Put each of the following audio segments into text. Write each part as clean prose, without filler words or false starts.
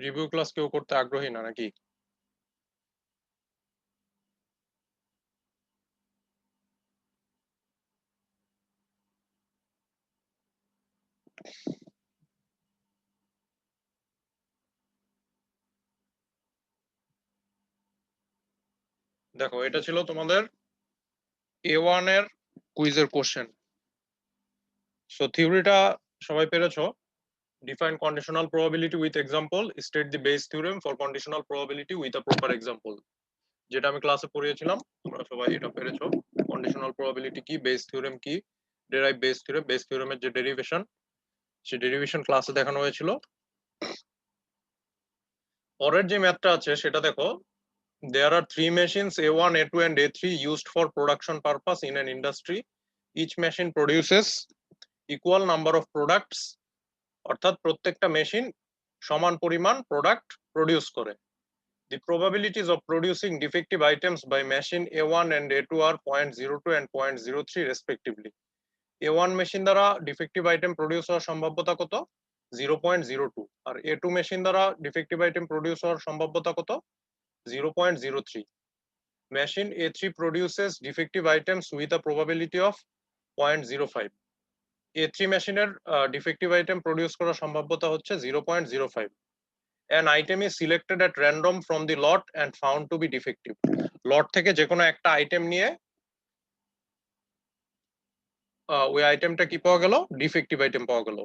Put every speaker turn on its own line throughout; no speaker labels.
Review class কেউ করতে আগ্রহী না নাকি? দেখো, এটা ছিল তোমাদের A1 এর কুইজের কোশ্চেন। সো থিওরিটা সবাই পেরেছো? Define conditional probability with example, state the base theorem for conditional probability with a proper example. যেটা আমি ক্লাসে পড়িয়েছিলাম, তোমরা সবাই এটা পেরেছো। কন্ডিশনাল প্রবাবিলিটি কি, বেস থিওরেম কি, ডেরাইভ বেস থিওরেমের যে ডেরিভেশন, সেই ডেরিভেশন ক্লাসে দেখানো হয়েছিল। পরের যে ম্যাথটা আছে সেটা দেখো। There are three machines, A1, A2, and A3, used for production purpose in an industry. Each machine produces equal number of products. অর্থাৎ প্রত্যেকটা মেশিন সমান পরিমাণ প্রোডাক্ট প্রডিউস করে। The probabilities of producing defective items by machine A1 and A2 are 0.02 and 0.03 respectively. A1 machine দ্বারা defective item produce হওয়ার সম্ভাব্যতা কত? 0.02। আর A2 machine দ্বারা ডিফেক্টিভ আইটেম প্রডিউস হওয়ার সম্ভাব্যতা কত? 0.03. Machine A3 produces defective items with a probability of 0.05. A3 মেশিনের defective item produce করার সম্ভাব্যতা হচ্ছে 0.05. An item is selected at random from the lot and found to be defective. লট থেকে যে কোনো একটা আইটেম নিয়ে ওই আইটেমটা কি পাওয়া গেল? ডিফেক্টিভ আইটেম পাওয়া গেল।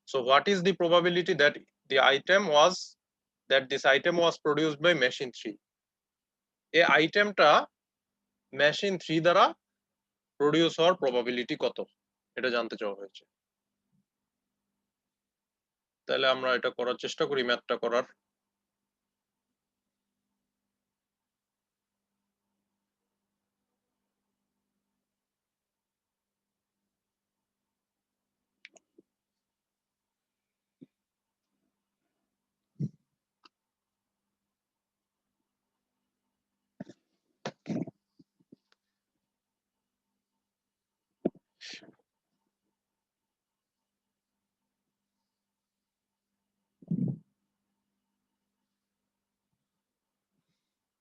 So what is the probability that this item was produced by machine 3? এই আইটেমটা মেশিন 3 দ্বারা প্রডিউস হওয়ার প্রবাবিলিটি কত, এটা জানতে চাওয়া হয়েছে। তাহলে আমরা এটা করার চেষ্টা করি, ম্যাথটা করার।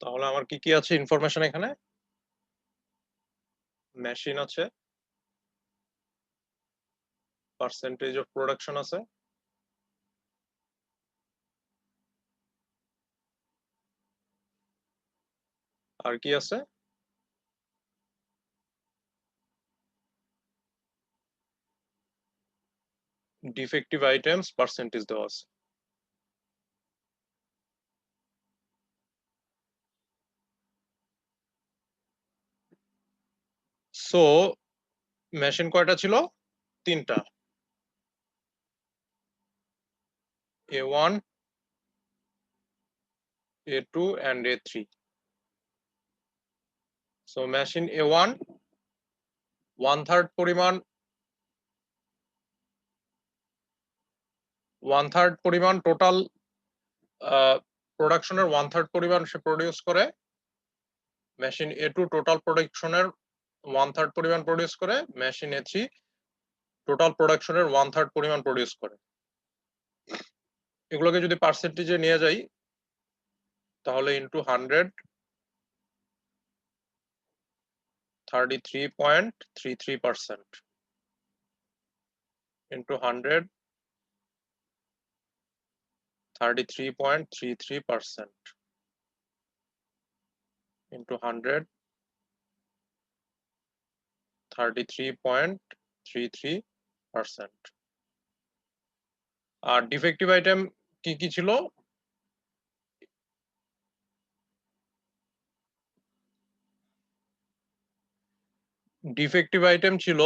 তাহলে আমার কি কি আছে ইনফরমেশন এখানে? মেশিন আছে, পার্সেন্টেজ অফ প্রোডাকশন আছে, আর কি আছে? ডিফেক্টিভ আইটেমস পার্সেন্টেজ দেওয়া আছে। সো মেশিন কয়টা ছিল? তিনটা। A1, A2 and A3. So machine A1 1/3 পরিমাণ টোটাল প্রোডাকশনের 1/3 পরিমাণ সে প্রডিউস করে। মেশিন A2 টোটাল প্রোডাকশনের 1/3 পরিমাণ প্রডিউস করে। মেশিন A3 টোটাল প্রোডাকশনের 1/3 পরিমাণ প্রডিউস করে। এগুলোকে যদি পার্সেন্টেজে নিয়ে যাই তাহলে ইনটু 100, 33.33%, ইনটু 100, 33.33%, ইনটু 100, 33.33%। আর ডিফেক্টিভ আইটেম কি কি ছিল? ডিফেক্টিভ আইটেম ছিল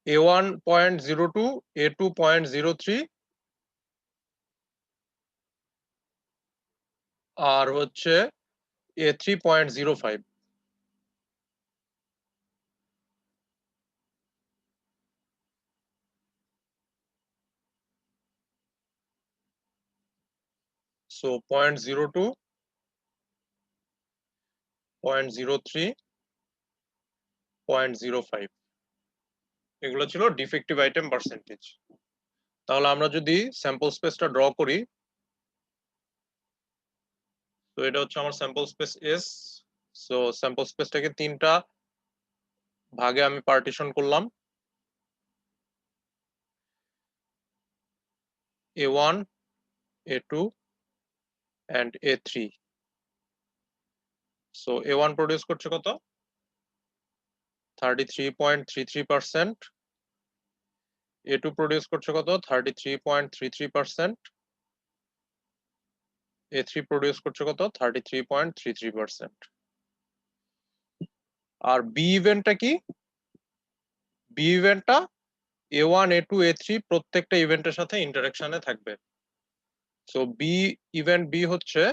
A1.02, A2.03 আর হচ্ছে A3.05। সো 0.02, 0.03, 0.05 এগুলো ছিল ডিফেক্টিভ আইটেম পার্সেন্টেজ। তাহলে আমরা যদি স্যাম্পল স্পেসটা ড্র করি, তো এটা হচ্ছে আমার sample space S. So sample স্পেসটাকে তিনটা ভাগে আমি পার্টিশন করলাম, A1, A2 and A3। So A1 produce করছে কত? 33.33%। A2 প্রডিউস করছে কত? 33.33%। A3 প্রডিউস করছে কত? 33.33%। আর বি ইভেন্টটা কি? বি ইভেন্টটা A1, A2, A3 প্রত্যেকটা ইভেন্টের সাথে ইন্টারাকশনে থাকবে। সো বি ইভেন্ট বি হচ্ছে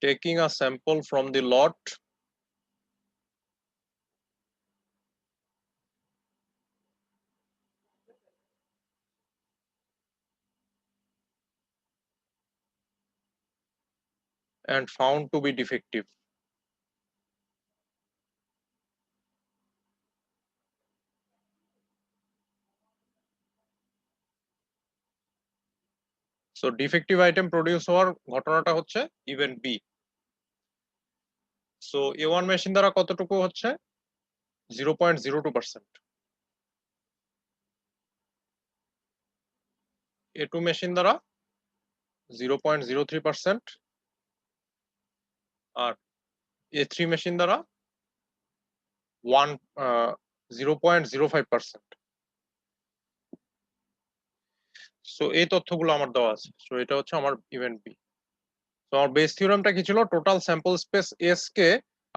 taking a sample from the lot and found to be defective। So defective item produce হওয়ার ঘটনাটা হচ্ছে event B. So A1 machine দ্বারা কতটুকু হচ্ছে? 0.02%। A2 মেশিন দ্বারা 0.03%। আর A3 মেশিন দ্বারা 0.05%। সো এই তথ্যগুলো আমার দেওয়া আছে। সো এটা হচ্ছে আমার ইভেন্ট বি। তো আমার বেস থিওরেমটা কি ছিল? Total sample space S K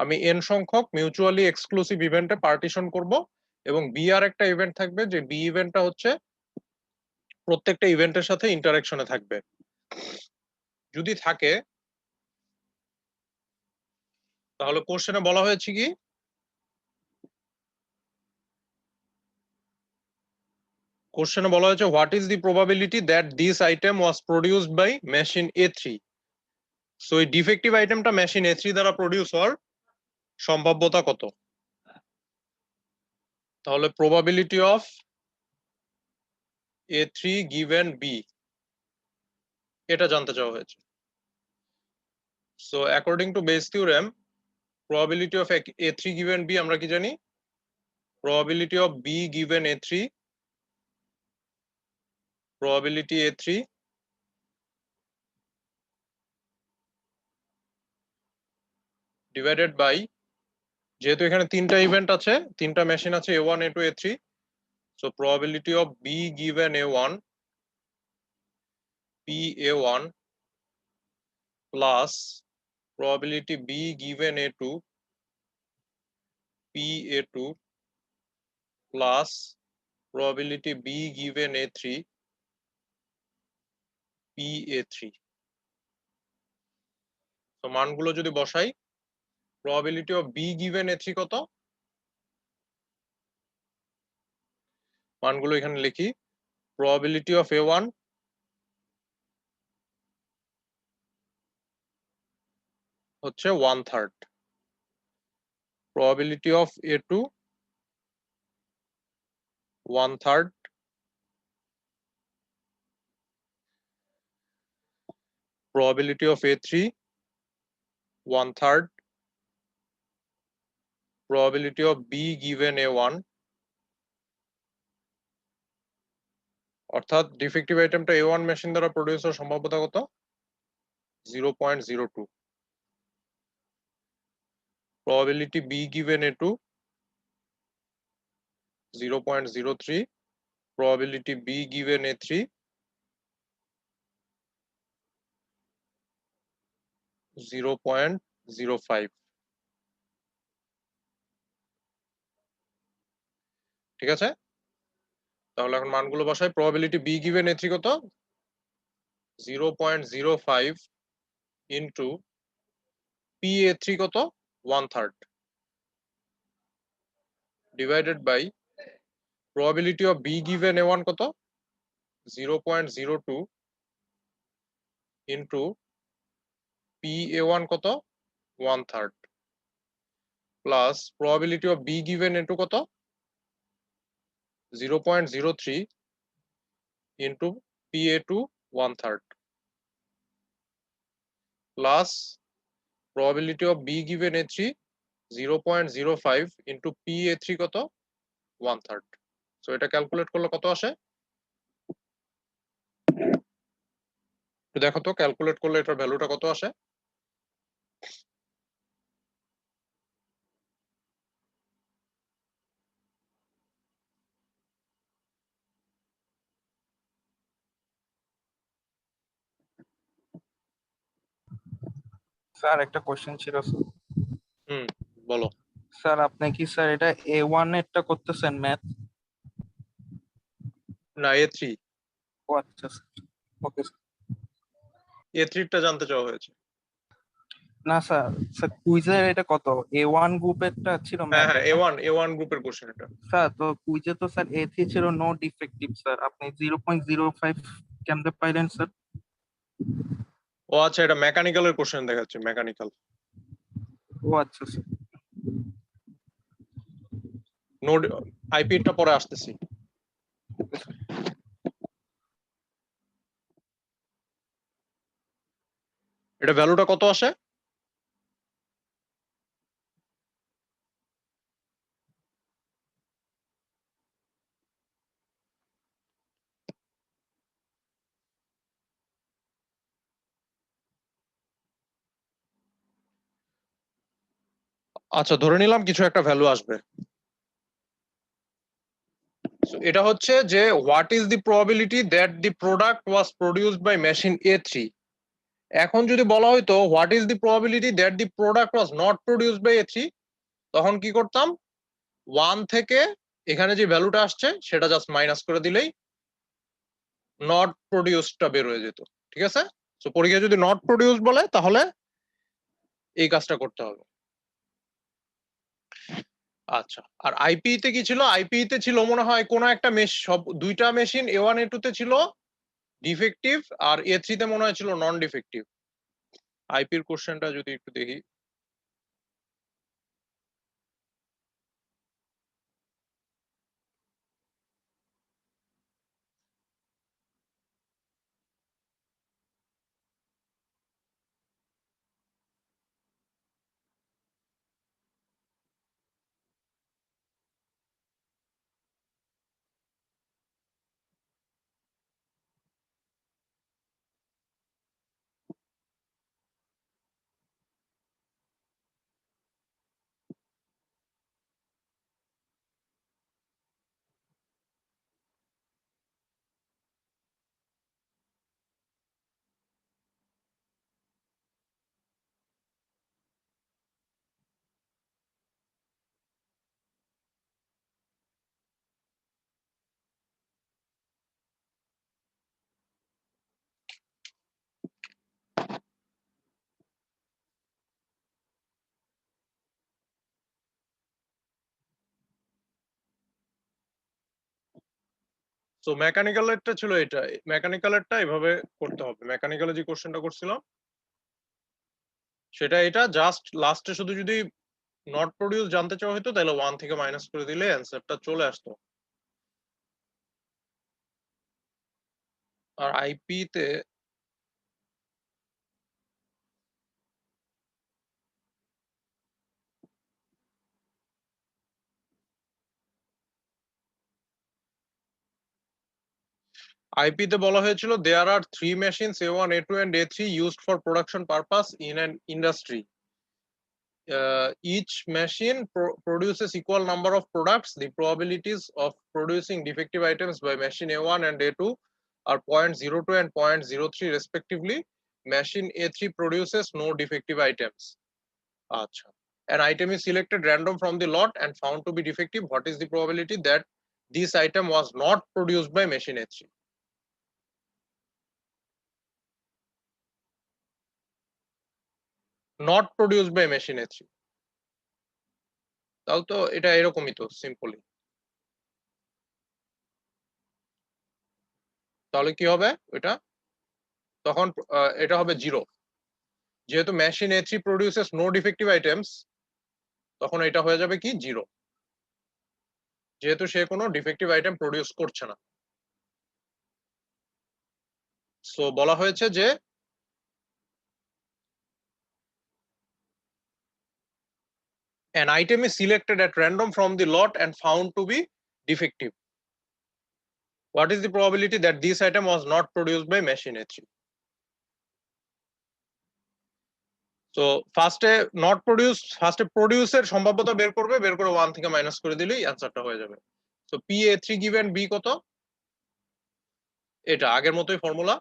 আমি এন সংখ্যক মিউচুয়ালি এক্সক্লুসিভ ইভেন্টে পার্টিশন করব, এবং বি আর একটা ইভেন্ট থাকবে, যে বি ইভেন্টটা হচ্ছে প্রত্যেকটা ইভেন্টের সাথে ইন্টারাকশনে থাকবে। যদি থাকে, তাহলে কোশ্চেনে বলা হয়েছে কি? কোশ্চেনে বলা হয়েছে what is the probability that this item was produced by machine A3। So এই ডিফেক্টিভ আইটেমটা মেশিন A3 দ্বারা প্রডিউস হওয়ার সম্ভাব্যতা কত? তাহলে probability of A3 given B, এটা জানতে চাওয়া হয়েছে। So according to base theorem, probability of A3 given B আমরা কি জানি? Probability of B given A3, probability A3 divided by, যেহেতু এখানে তিনটা ইভেন্ট আছে, তিনটা মেশিন আছে, A1, A2, A3, so probability of B given A1 PA1 plus probability B given A2 PA2 plus probability B given A3 PA3। তো মানগুলো যদি বসাই, probability of B given A3 কত? মানগুলো এখানে লিখি। probability of A1 হচ্ছে 1/3, probability of A2 1/3, probability of A3 1/3, probability of B given A1, অর্থাৎ ডিফেক্টিভ আইটেমটা A1 মেশিন দ্বারা প্রডিউস হওয়ার সম্ভাব্যতা কত? 0.02। probability B given A2 0.03, probability B given A3 0.05। ঠিক আছে? তাহলে এখন মানগুলো বসাই। probability B given A3 কত? 0.05 ইন্টু PA3 কত? 1/3 divided by probability of B given A1 কত? 0.02 ইন্টু PA1 কত? 1/3। Plus probability of be given into কত 0.03 into PA2 1/3 plus probability of B given A3 0.05 into PA3 কত 1/3 so এটা calculate করলে কত আসে একটু দেখো তো ক্যালকুলেট করলে এটার ভ্যালুটা কত আসে
স্যার একটা কোশ্চেন ছিল স্যার।
হুম বলো
স্যার আপনি কি স্যার এটা A1 এরটা করতেছেন ম্যাথ?
না A3
ও আচ্ছা স্যার, ওকে স্যার।
A3 টা জানতে চাওয়া হয়েছে
না স্যার, স্যার কুইজের এটা কত A1 গ্রুপেরটা ছিল
হ্যাঁ
ম্যাথ
হ্যাঁ
এটা?
A1 গ্রুপের কোশ্চেন এটা
স্যার তো কুইজে তো স্যার A3 ছিল নো ডিফেক্টিভ স্যার, আপনি 0.05 কেমনে পাইলেন স্যার?
ও আচ্ছা এটা মেকানিক্যালের কোশ্চেন দেখাচ্ছে মেকানিক্যাল
ও আচ্ছা স্যার।
নোড আইপি টা পরে আসতেছি এটা ভ্যালুটা কত আসে আচ্ছা ধরে নিলাম কিছু একটা ভ্যালু আসবে So, এটা হচ্ছে যে what is the probability that the product was produced by machine A3 এখন যদি বলা হয়তো what is the probability that the product was not produced by A3 তখন কি করতাম 1 থেকে এখানে যে ভ্যালুটা আসছে সেটা জাস্ট মাইনাস করে দিলেই নট প্রডিউসডটা বের হয়ে যেত ঠিক আছে সো পরীক্ষায় যদি নট প্রডিউসড বলে তাহলে এই কাজটা করতে হবে আচ্ছা আর আইপি তে কি ছিল আইপি তে ছিল মনে হয় কোন একটা মেশ সব দুইটা মেশিন A1 A2 তে ছিল ডিফেক্টিভ আর A3 তে মনে হয় ছিল নন ডিফেক্টিভ আইপির কোশ্চেনটা যদি একটু দেখি তো মেকানিক্যালেরটা ছিল এটা মেকানিক্যালেরটা এভাবে করতে হবে মেকানিক্যালে যে কোশ্চেনটা করছিলাম সেটা এটা জাস্ট লাস্টে শুধু যদি নট প্রডিউস জানতে চাওয়া হতো তাহলে 1 থেকে মাইনাস করে দিলে অ্যান্সারটা চলে আসতো আর আইপি তে আইপি তে বলা হয়েছিল দেয়ার আর 3 machines A1 A2 and A3 used for production purpose in an industry each machine produces equal number of products the probabilities of producing defective items by machine A1 and A2 are 0.02 and 0.03 respectively machine A3 produces no defective items acha an item is selected random from the lot and found to be defective what is the probability that this item was not produced by machine A3 not produced by machine A3 তাহলে তো এটা এরকমই তো simply তাহলে কি হবে এটা তখন এটা হবে 0 যেহেতু machine A3 produces no defective items তখন এটা হয়ে যাবে কি 0, যেহেতু সে কোনো ডিফেক্টিভ আইটেম প্রডিউস করছে না। সো বলা হয়েছে যে an item is selected at random from the lot and found to be defective. What is the probability that this item was not produced by machine A3? তো ফার্স্টে not produce, ফার্স্টে প্রডিউসের সম্ভাব্যতা বের করবে, বের করে 1 থেকে মাইনাস করে দিলেই অ্যান্সারটা হয়ে যাবে। তো পি A3 গিভেন বি কত, এটা আগের মতোই ফর্মুলা।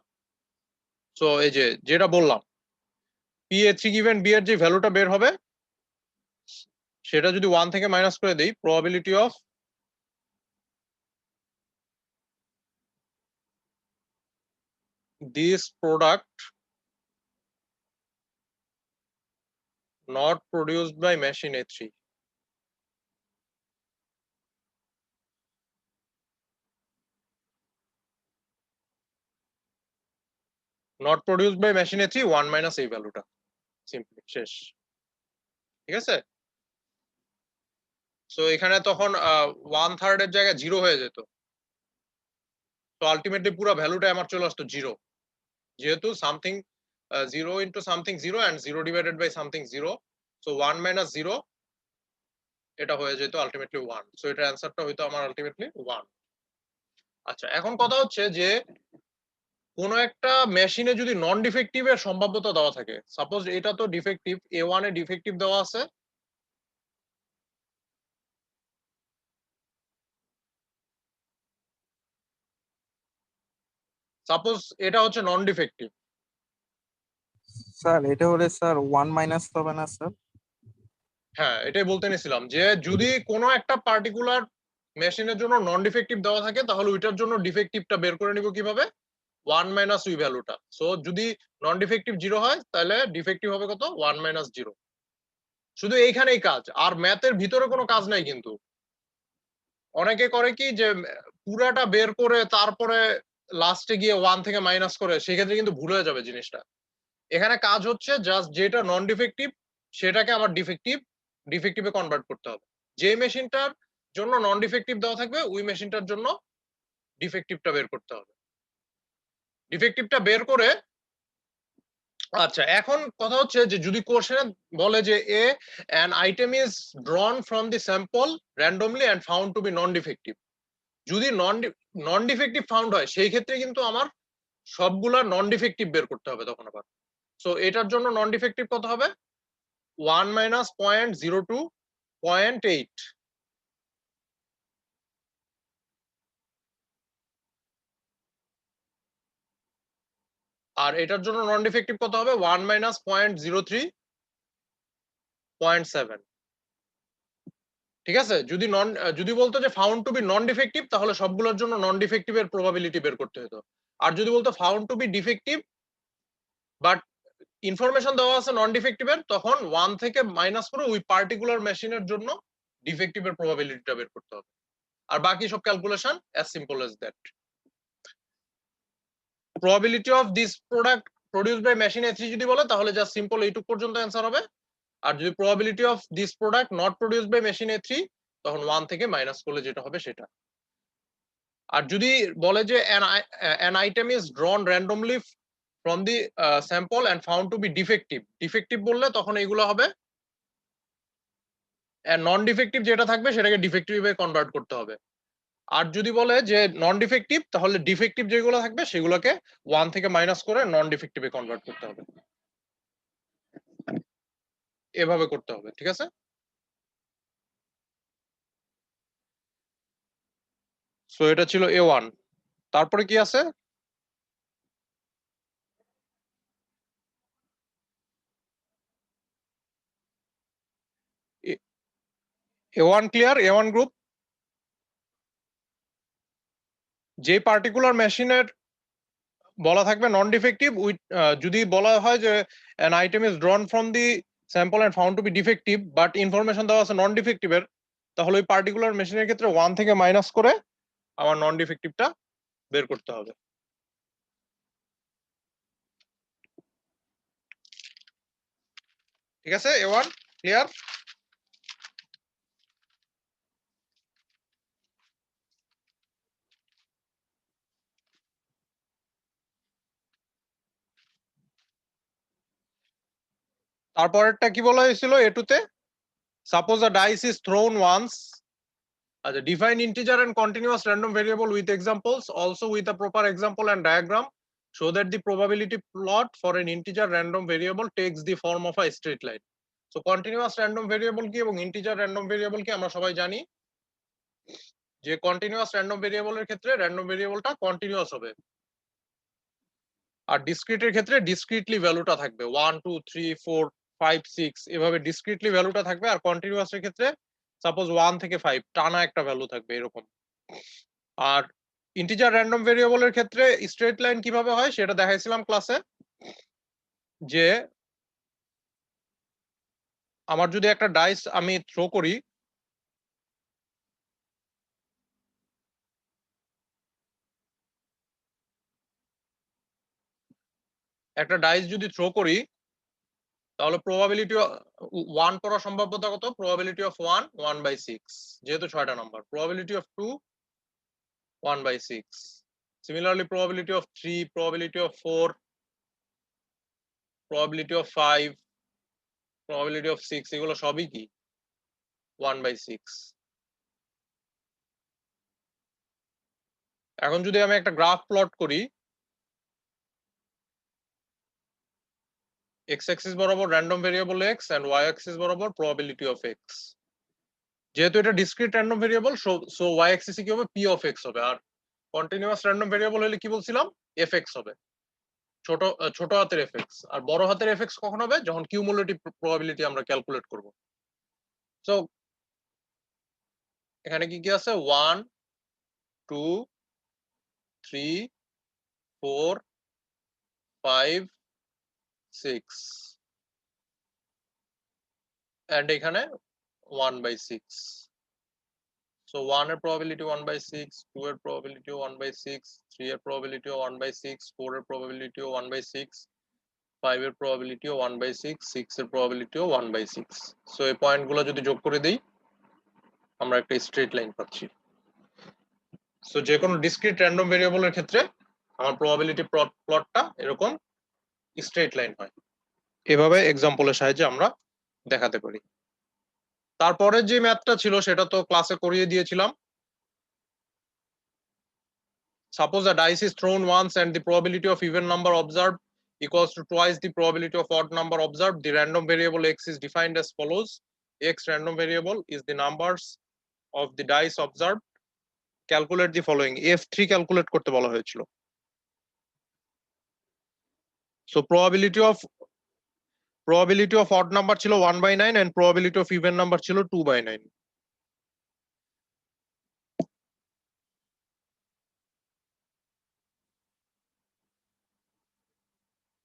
সো এই যে যেটা বললাম, পি A3 গিভেন বি এর যে ভ্যালুটা বের হবে সেটা যদি 1 থেকে মাইনাস করে দেই, probability of this product not produced by machine A3, not produced by machine A3 1 minus এই ভ্যালুটা, সিম্পলি শেষ। ঠিক আছে, সো এখানে তখন 1/3 এর জায়গায় 0 হয়ে যেত, তো আলটিমেটলি পুরো ভ্যালুটা আমার চলে আসতো 0, যেহেতু something 0 into something 0 and 0 divided by something 0, so 1 minus 0 এটা হয়ে যেত আলটিমেটলি 1, সো এটা অ্যান্সারটা হইতো আমার আলটিমেটলি 1। আচ্ছা, এখন কথা হচ্ছে যে কোন একটা মেশিনে যদি নন ডিফেক্টিভ এর সম্ভাব্যতা দেওয়া থাকে, সাপোজ এটা তো ডিফেক্টিভ, A1 এ ডিফেক্টিভ দেওয়া আছে, সাপোজ এটা হচ্ছে নন ডিফেক্টিভ।
স্যার এটা হলে স্যার 1 মাইনাস হবে না স্যার?
হ্যাঁ, এটাই বলতে নিছিলাম যে যদি কোনো একটা পার্টিকুলার মেশিনের জন্য নন ডিফেক্টিভ দেওয়া থাকে তাহলে ওইটার জন্য ডিফেক্টিভটা বের করে নিব কিভাবে, 1 মাইনাস ওই ভ্যালুটা। সো যদি নন ডিফেক্টিভ 0 হয় তাহলে ডিফেক্টিভ হবে কত, 1 মাইনাস 0। শুধু এইখানেই কাজ, আর ম্যাথের ভিতরে কোনো কাজ নাই কিন্তু। অনেকে করে কি যে পুরাটা বের করে তারপরে লাস্টে গিয়ে 1 থেকে মাইনাস করে, সেক্ষেত্রে কিন্তু ভুল হয়ে যাবে জিনিসটা। এখানে কাজ হচ্ছে জাস্ট যেটা নন ডিফেক্টিভ সেটাকে আবার ডিফেক্টিভে কনভার্ট করতে হবে। যে মেশিনটার জন্য নন ডিফেক্টিভ দেওয়া থাকবে ওই মেশিনটার জন্য ডিফেক্টিভটা বের করতে হবে। ডিফেক্টিভটা বের করে, আচ্ছা এখন কথা হচ্ছে যে যদি কোশ্চেনে বলে যে an item is drawn from the sample randomly and found to be non defective, যদি নন ডিফেক্টিভ ফাউন্ড হয় সেই ক্ষেত্রে কিন্তু আমার সবগুলা নন ডিফেক্টিভ বের করতে হবে তখন আবার। সো এটার জন্য নন ডিফেক্টিভ কত হবে, 1 মাইনাস 0.02 0.8, আর এটার জন্য নন ডিফেক্টিভ কত হবে, 1 মাইনাস 0.03 0.7। ঠিক আছে, যদি বলতো যে found to be non defective তাহলে সবগুলোর জন্য নন ডিফেক্টিভের প্রবাবিলিটি বের করতে হতো। আর যদি বলতো found to be defective but information দেওয়া আছে নন ডিফেক্টিভের, তখন 1 থেকে মাইনাস করে ওই পার্টিকুলার মেশিনের জন্য ডিফেক্টিভের প্রবাবিলিটিটা বের করতে হবে। আর বাকি সব calculation as simple as that. Probability of this product produced by machine A3 যদি বলে তাহলে জাস্ট সিম্পল এইটুক পর্যন্ত অ্যান্সার হবে। আর যদি probability of this product not produced by machine A3 তখন 1 থেকে মাইনাস করলে যেটা হবে সেটা। আর যদি বলে যে an item is drawn randomly from the sample and found to be defective বললে তখন এইগুলো হবে নন ডিফেক্টিভ, যেটা থাকবে সেটাকে ডিফেক্টিভে কনভার্ট করতে হবে। আর যদি বলে যে নন ডিফেক্টিভ তাহলে ডিফেক্টিভ যেগুলো থাকবে সেগুলোকে 1 থেকে মাইনাস করে নন ডিফেক্টিভে কনভার্ট করতে হবে, এভাবে করতে হবে। ঠিক আছে, সো এটা ছিল A1। তারপরে কি আছে, A1 ক্লিয়ার, A1 গ্রুপ। যে পার্টিকুলার মেশিনের বলা থাকবে নন ডিফেক্টিভ, যদি বলা হয় যে an item is drawn from the sample and found to be defective but information দেওয়া আছে নন ডিফেক্টিভের, তাহলে ওই পার্টিকুলার মেশিনের ক্ষেত্রে 1 থেকে মাইনাস করে আমার নন ডিফেক্টিভটা বের করতে হবে। ঠিক আছে, A1 ক্লিয়ার। তারপরেরটা কি বলা হয়েছিল A2 তে? Suppose a dice is thrown once. Define integer and continuous random variable with examples, also with a proper example and diagram, so that the probability plot for an integer random variable takes the form of a straight line. So continuous random variable কি এবং integer random variable কি আমরা সবাই জানি যে continuous random variable এর ক্ষেত্রে random variable টা continuous হবে, আর discrete এর ক্ষেত্রে discretely ভ্যালুটা থাকবে 1 2 3 4 5 6 এভাবে discretely ভ্যালুটা থাকবে, আর continuous এর ক্ষেত্রে সাপোজ 1 থেকে 5 টানা একটা ভ্যালু থাকবে এরকম। আর ইন্টিজার র্যান্ডম ভেরিয়েবলের ক্ষেত্রে স্ট্রেট লাইন কিভাবে হয় সেটা দেখাইছিলাম ক্লাসে, যে আমার যদি একটা ডাইস আমি থ্রো করি, একটা ডাইস যদি থ্রো করি তাহলে প্রবাবিলিটি 1 পড়ার সম্ভাব্যতা কত? প্রবাবিলিটি অফ 1 1/6, যেহেতু 6টা number. Probability of 2 1/6, similarly probability of 3, probability of 4, probability of 5, probability of 6, এগুলো সবই কি 1/6। এখন যদি আমি একটা গ্রাফ প্লট করি, x axis বরাবর random variable x and y axis বরাবর প্রবাবিলিটি অফ x, যেহেতু এটা discrete random variable so y axis কি হবে? p of x হবে। আর কন্টিনিউয়াস র্যান্ডম ভেরিয়েবল হলে কি বলছিলাম? fx হবে, ছোট ছোট হাতের fx। আর বড় হাতের fx কখন হবে? যখন কিউমুলেটিভ প্রবাবিলিটি আমরা ক্যালকুলেট করব। সো এখানে কি কি আছে? 1 2 3 4 5 6 এন্ড এখানে 1/6। So 1 এর probability 1/6, 2 এর probability 1/6, 3 এর probability 1/6, 4 এর probability 1/6, 5 এর probability 1/6, 6 এর probability 1/6। So এই পয়েন্টগুলো যদি যোগ করে দেই আমরা একটা স্ট্রেট লাইন পাচ্ছি। সো যে কোনো ডিসক্রিট র্যান্ডম ভেরিয়েবলের ক্ষেত্রে আমার প্রবাবিলিটি প্লটটা এরকম স্ট্রেট লাইন হয়। এভাবে এক্সাম্পলের সাহায্যে আমরা দেখাতে পারি। তারপরে যে ম্যাথটা ছিল সেটা তো ক্লাসে করিয়ে দিয়েছিলাম। Suppose a dice is thrown once and the probability of even number observed equals to twice the probability of odd number observed. The random variable x is defined as follows. X random variable is the numbers of the dice observed. Calculate the following. F3 calculate করতে বলা হয়েছিল। So probability of odd number ছিল 1/9 and probability of even number ছিল 2/9.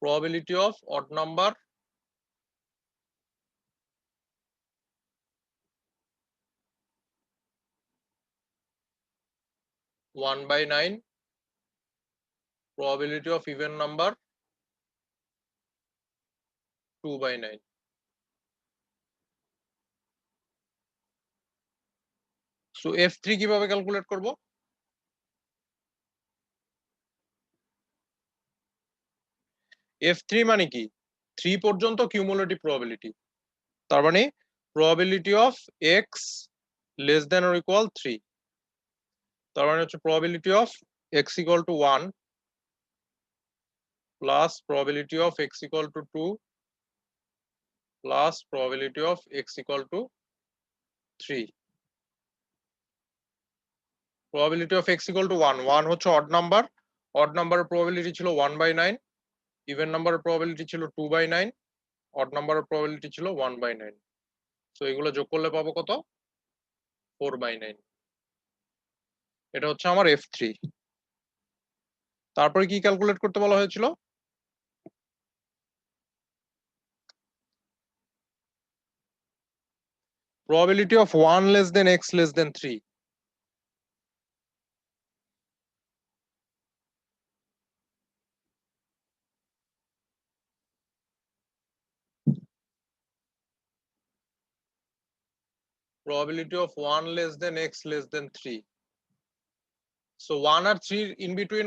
Probability of odd number 1/9, probability of even number 2/9. So F3 কিভাবে calculate করব? F3 মানে কি? 3 পর্যন্ত কিউমুলেটিভ প্রবাবিলিটি, তার মানে probability of x less than or equal 3, তার মানে হচ্ছে probability of x equal to 1 plus probability of x equal two 2 plus probability of x equal two 3। Probability of x equal to 1, 1 হচ্ছে odd number, odd নাম্বারের probability ছিল 1/9, even নাম্বারের probability ছিল 2/9, odd নাম্বারের probability ছিল 1/9। সো এগুলো যোগ করলে পাবো কত? 4/9। এটা হচ্ছে আমার F3। তারপরে কি ক্যালকুলেট করতে বলা হয়েছিল? Probability of 1 less than x less than 3. Probability of 1 less than x less than 3. So 1 R 3 in between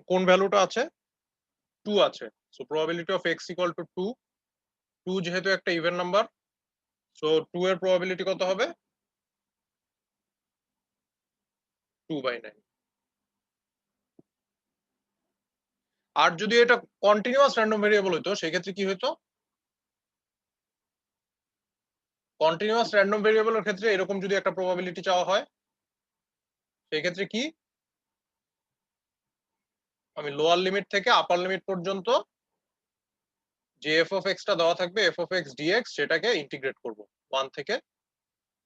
কোন ভ্যালুটা আছে? 2 আছে। So probability of x equal to 2 2 যেহেতু একটা ইভেন নাম্বার, সো 2 এর প্রবাবিলিটি কত হবে? 2/9। আর যদি এটা কন্টিনিউয়াস র্যান্ডম ভেরিয়েবল হতো সেক্ষেত্রে কি হতো? কন্টিনিউয়াস র্যান্ডম ভেরিয়েবলের ক্ষেত্রে এরকম যদি একটা প্রবাবিলিটি চাওয়া হয় সেক্ষেত্রে কি আমি লোয়ার লিমিট থেকে আপার লিমিট পর্যন্ত যে এফ অফ এক্স টা দেওয়া থাকবে এফ অফ এক্স ডিএক্স সেটাকে ইন্টিগ্রেট করব 1 থেকে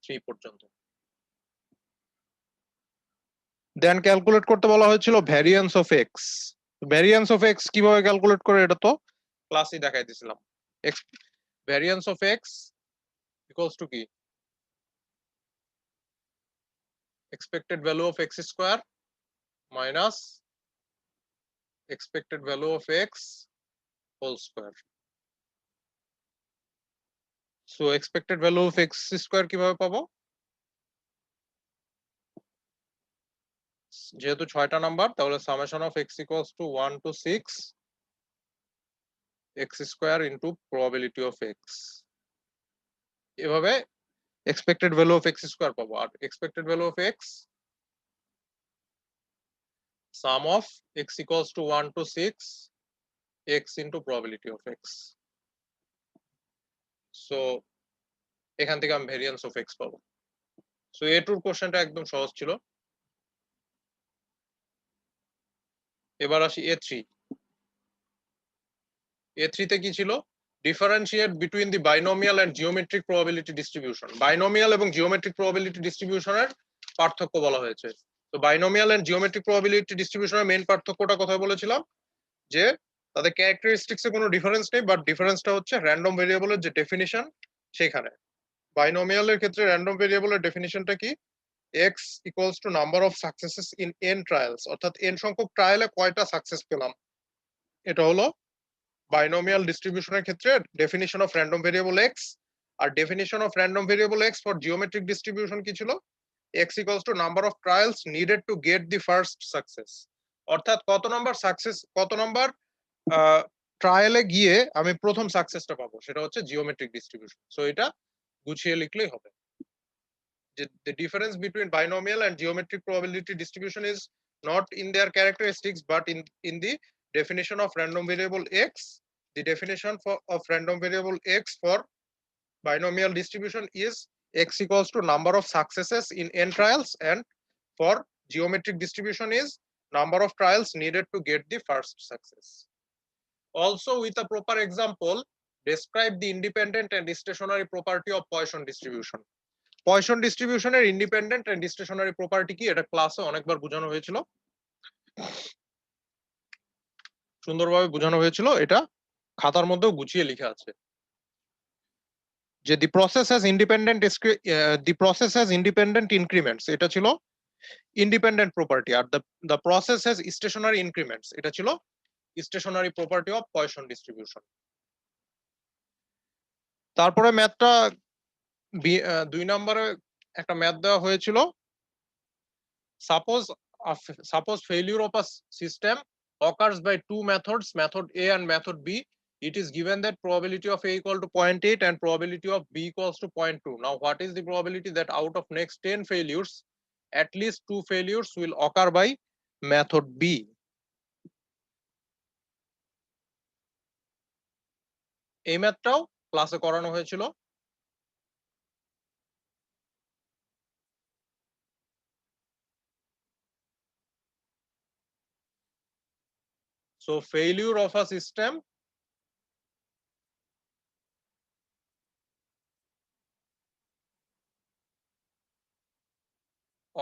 3 পর্যন্ত। দেন ক্যালকুলেট করতে বলা হয়েছিল variance of x. Variance of x কিভাবে ক্যালকুলেট করে এটা তো ক্লাসে দেখাই দিয়েছিলাম। Variance of x equals to কি expected value of x square minus expected value of x whole square. So expected value of x square কিভাবে পাবো? যেহেতু 6টা নাম্বার তাহলে summation of x equals to 1 to 6 x square into probability of x, এভাবে expected value of x square পাবো। আর expected value of x sum of x equals to 1 to 6 x into probability of x. So এখান থেকে আমি variance of x পাবো। So এ টুর কোশ্চেনটা একদম সহজ ছিল। এবার আসি A3। A3 তে কি ছিল? Differentiate between the binomial and geometric probability distribution. Binomial এবং জিওমেট্রিক প্রবাবিলিটি ডিস্ট্রিবিউশনের পার্থক্য বলা হয়েছে। তো বাইনোমিয়াল এন্ড জিওমেট্রিক প্রবাবিলিটি ডিস্ট্রিবিউশনের মেইন পার্থক্যটা কথা বলেছিলাম যে তাদের ক্যারেক্টারিস্টিক্সে কোনো ডিফারেন্স নেই, বাট ডিফারেন্সটা হচ্ছে র্যান্ডম ভেরিয়েবলের যে ডেফিনিশন সেখানে। বাইনোমিয়ালের ক্ষেত্রে র্যান্ডম ভেরিয়েবলের ডেফিনিশনটা কি? x equals to number of সাকসেসেস in n trials, অর্থাৎ n সংখ্যক ট্রায়ালে কয়টা সাকসেস পেলাম, এটা হলো বাইনোমিয়াল ডিস্ট্রিবিউশনের ক্ষেত্রে definition of random variable x। আর definition of random variable x for geometric distribution কি ছিল? x equals to number of trials needed to get the first success, অর্থাৎ কত নাম্বার সাকসেস, কত নাম্বার ট্রায়ালে গিয়ে আমি প্রথম সাকসেসটা পাবো, সেটা হচ্ছে জিওমেট্রিক ডিস্ট্রিবিউশন। সো এটা গুছিয়ে লিখলেই হবে। The difference between binomial and geometric probability distribution is not in their characteristics but in the definition of random variable x. The definition of random variable x for binomial distribution is x equals to number of successes in n trials, and for geometric distribution is number of trials needed to get the first success. Also, with a proper example, describe the independent and stationary property of Poisson distribution. Poisson ডিস্ট্রিবিউশনের independent and stationary property কি, এটা ক্লাসে অনেকবার বোঝানো হয়েছিল, সুন্দরভাবে বোঝানো হয়েছিল, এটা খাতার মধ্যেও গুছিয়ে লেখা আছে যে the process has independent increments, এটা ছিল ইন্ডিপেন্ডেন্ট প্রপার্টি। আর the process has stationary increments, এটা ছিল stationary property of Poisson distribution. তারপরে ম্যাথটা 2 নম্বরে একটা ম্যাথ দেওয়া হয়েছিল। Suppose failure of a system occurs by two methods, method A and method B. It is given that probability of A equal to 0.8 and probability of B equals to 0.2. Now, what is the probability that out of next 10 failures, at least 2 failures will occur by method B? এই ম্যাথটাও ক্লাসে করানো হয়েছিল। So failure of a system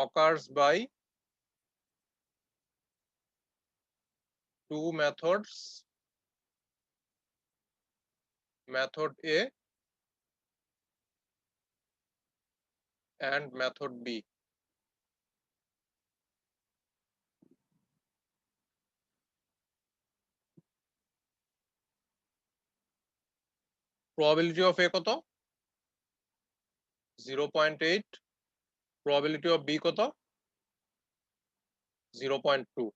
occurs by two methods, method A and method B. Probability of A কত? 0.8, probability of B কত? 0.2।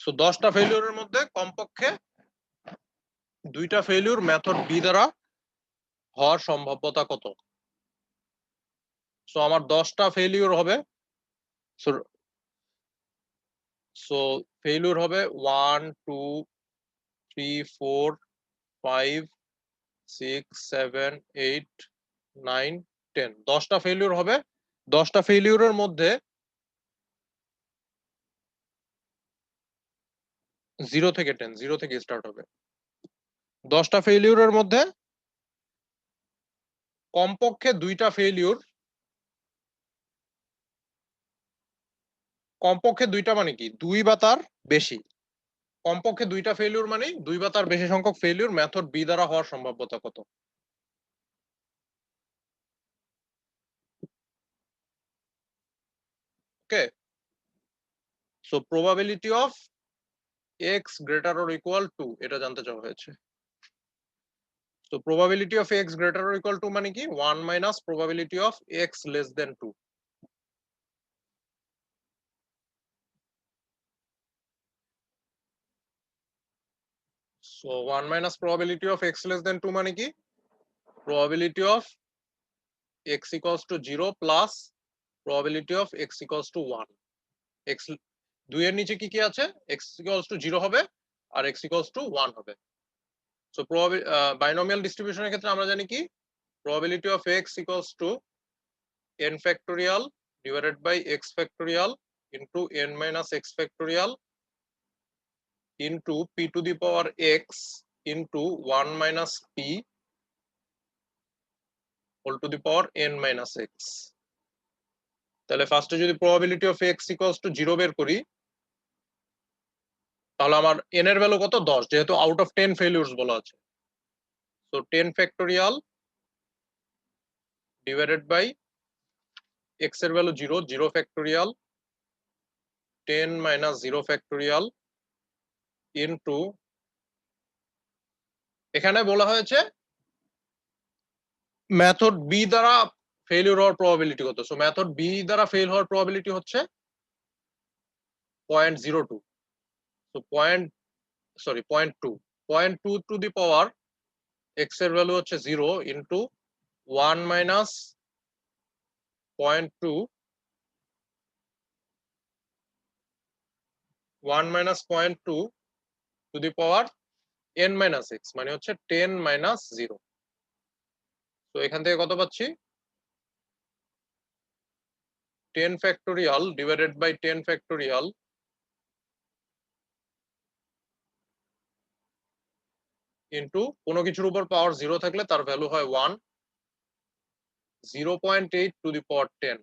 So 10টা ফেলিউরের মধ্যে কমপক্ষে 2টা ফেলিউর মেথড বি দ্বারা হওয়ার সম্ভাব্যতা কত? সো আমার 10টা ফেলিউর হবে, সো ফেলিউর হবে 1 2 3 4 5 6 7 8 9 10, 10টা ফেলিউর হবে। 10টা ফেলিউরের মধ্যে 0 থেকে 10, 0 থেকে স্টার্ট হবে। 10টা ফেলিউরের মধ্যে কমপক্ষে 2টা ফেলিউর, কমপক্ষে 2টা মানে কি 2 বা তার বেশি, কমপক্ষে 2টা ফেলিউর মানে 2 বা তার বেশি সংখ্যক ফেলিউর মেথড বি দ্বারা হওয়ার সম্ভাব্যতা কত? Okay, so probability of x greater or equal to, এটা জানতে চাওয়া হয়েছে। তো probability of x greater or equal to মানে কি 1 minus probability of x less than 2। So 1 minus probability of x less than 2 মানে কি probability of x equals to 0 plus probability of x equals to 1। x 2 এর নিচে কি কি আছে, x equals to 0 হবে আর x equals to 1 হবে। So binomial distribution এর ক্ষেত্রে আমরা জানি কি probability of x equals to n factorial divided by x factorial into n minus x factorial into p to the power x into 1 minus p whole to the power n minus x। তাহলে ফার্স্টে যদি probability of x equals to 0 বের করি, তাহলে আমার n এর value কত 10, যেহেতু আউট অফ 10 ফেলিউরস বলা আছে। So 10 factorial divided by x এর value 0, 0 factorial 10 minus 0 factorial into, এখানে বলা হয়েছে মেথড বি দ্বারা ফেলিউর হওয়ার প্রবাবিলিটি কত। সো মেথড বি দ্বারা ফেল হওয়ার প্রবাবিলিটি হচ্ছে 0.02। So 0.2 to the power x এর ভ্যালু হচ্ছে 0 into 1 minus 0.2 1 minus 0.2 to the power n minus x মানে হচ্ছে 10 মাইনাস 0। তো এখান থেকে কত পাচ্ছি 10 factorial divided by 10 factorial into কোনো কিছুর উপর পাওয়ার 0 থাকলে তার ভ্যালু হয় 1, 0.8 টু দি পাওয়ার 10।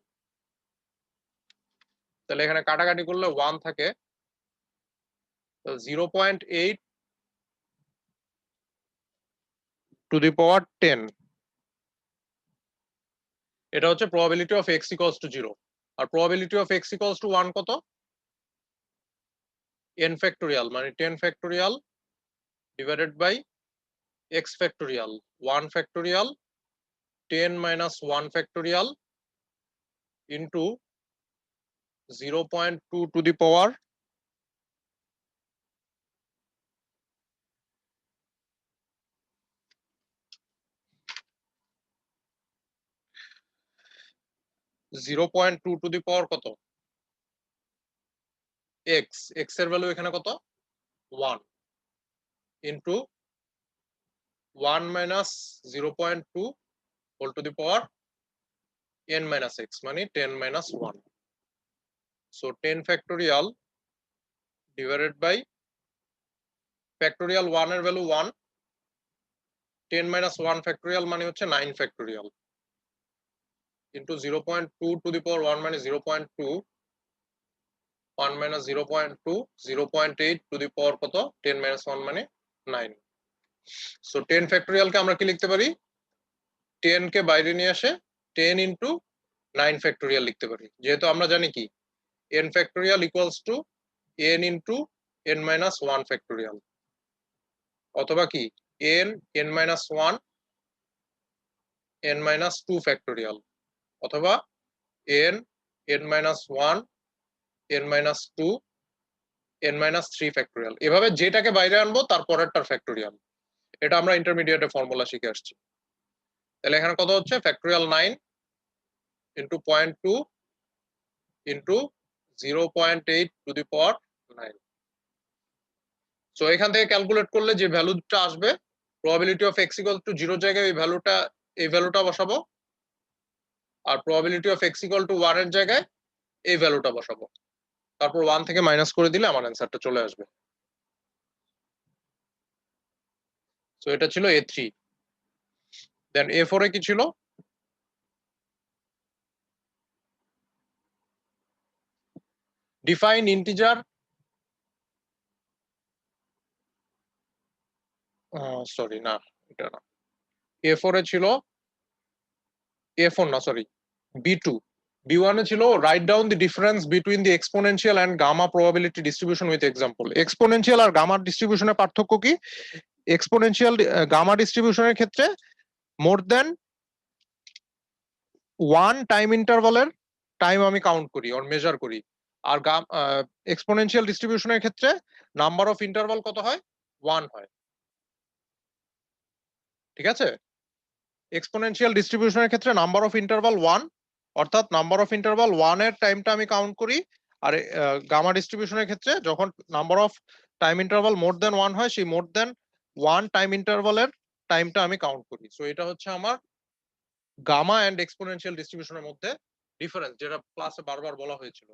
তাহলে এখানে কাটাকাটি করলে 1 থাকে, 0.8 টু দি পাওয়ার 10, এটা হচ্ছে probability of x equals to 0। R probability of x equals to 1 কত, n ফ্যাক্টোরিয়াল মানে 10 factorial divided by x factorial 1 factorial 10 minus 1 factorial into 0.2 to the power 0.2 to the power কত x, x এর value এখানে কত 1 into 1 minus 0.2 whole to the power n minus x মানে 10 minus 1। So 10 factorial divided by factorial 1 এর value 1, 10 minus 1 factorial মানে হচ্ছে 9 factorial into 0.2 to the power 1 minus 0.2, 1 minus 0.2, 0.8 to the power কত 10 minus 1 মানে 9। So 10 factorial কে আমরা কি লিখতে পারি, 10 কে বাইরে নিয়ে আসে 10 ইনটু 9 ফ্যাক্টোরিয়াল লিখতে পারি, যেহেতু আমরা জানি কি n factorial equals to n into n minus 1 factorial, অথবা কি n minus 1 n minus 2 factorial, অথবা n minus 1 n minus 2 n minus 3 factorial. এভাবে যেটাকে বাইরে আনবো তার পরেরটার ফ্যাক্টোরিয়াল। এটা আমরা ইন্টারমিডিয়েটে ফর্মুলা শিখে আসছি। তাহলে এখানে কত হচ্ছে factorial 9 into 0.2 into 0.8 to the power 9। So এখান থেকে ক্যালকুলেট করলে যে ভ্যালুটা আসবে, probability of x equal to 0 জায়গায় এই ভ্যালুটা বসাবো, আর probability of x equal to 1 এর জায়গায় এই ভ্যালুটা বসাবো, তারপর 1 থেকে মাইনাস করে দিলে আমার অ্যান্সারটা চলে আসবে। সো এটা ছিল A3। দেন A4 এ কি ছিল? ডিফাইন ইন্টিজার, সরি না এটা না, A4 এ ছিল, A4 না সরি, B2। B1 এ ছিল right down the difference between the exponential and gamma probability distribution with example. Exponential আর গামা ডিস্ট্রিবিউশনের পার্থক্য কি? এক্সপোনেনশিয়াল গামা ডিস্ট্রিবিউশনের ক্ষেত্রে মোর দেন 1 টাইম ইন্টারভালের টাইম আমি কাউন্ট করি অর মেজার করি, আর এক্সপোনেনশিয়াল ডিস্ট্রিবিউশনের ক্ষেত্রে নাম্বার অফ ইন্টারভাল কত হয়? 1 হয়। ঠিক আছে? এক্সপোনেনশিয়াল ডিস্ট্রিবিউশনের ক্ষেত্রে নাম্বার অফ ইন্টারভাল 1, অর্থাৎ নাম্বার অফ ইন্টারভাল 1 এর টাইমটা আমি কাউন্ট করি। আর গামা ডিস্ট্রিবিউশনের ক্ষেত্রে যখন number of time interval more than 1 হয়, সেই মোর দেন 1 টাইম ইন্টারভালের টাইমটা আমি কাউন্ট করি। সো এটা হচ্ছে আমার গামা এন্ড এক্সপোনেনশিয়াল ডিস্ট্রিবিউশনের মধ্যে ডিফারেন্স, যেটা ক্লাসে বারবার বলা হয়েছিল।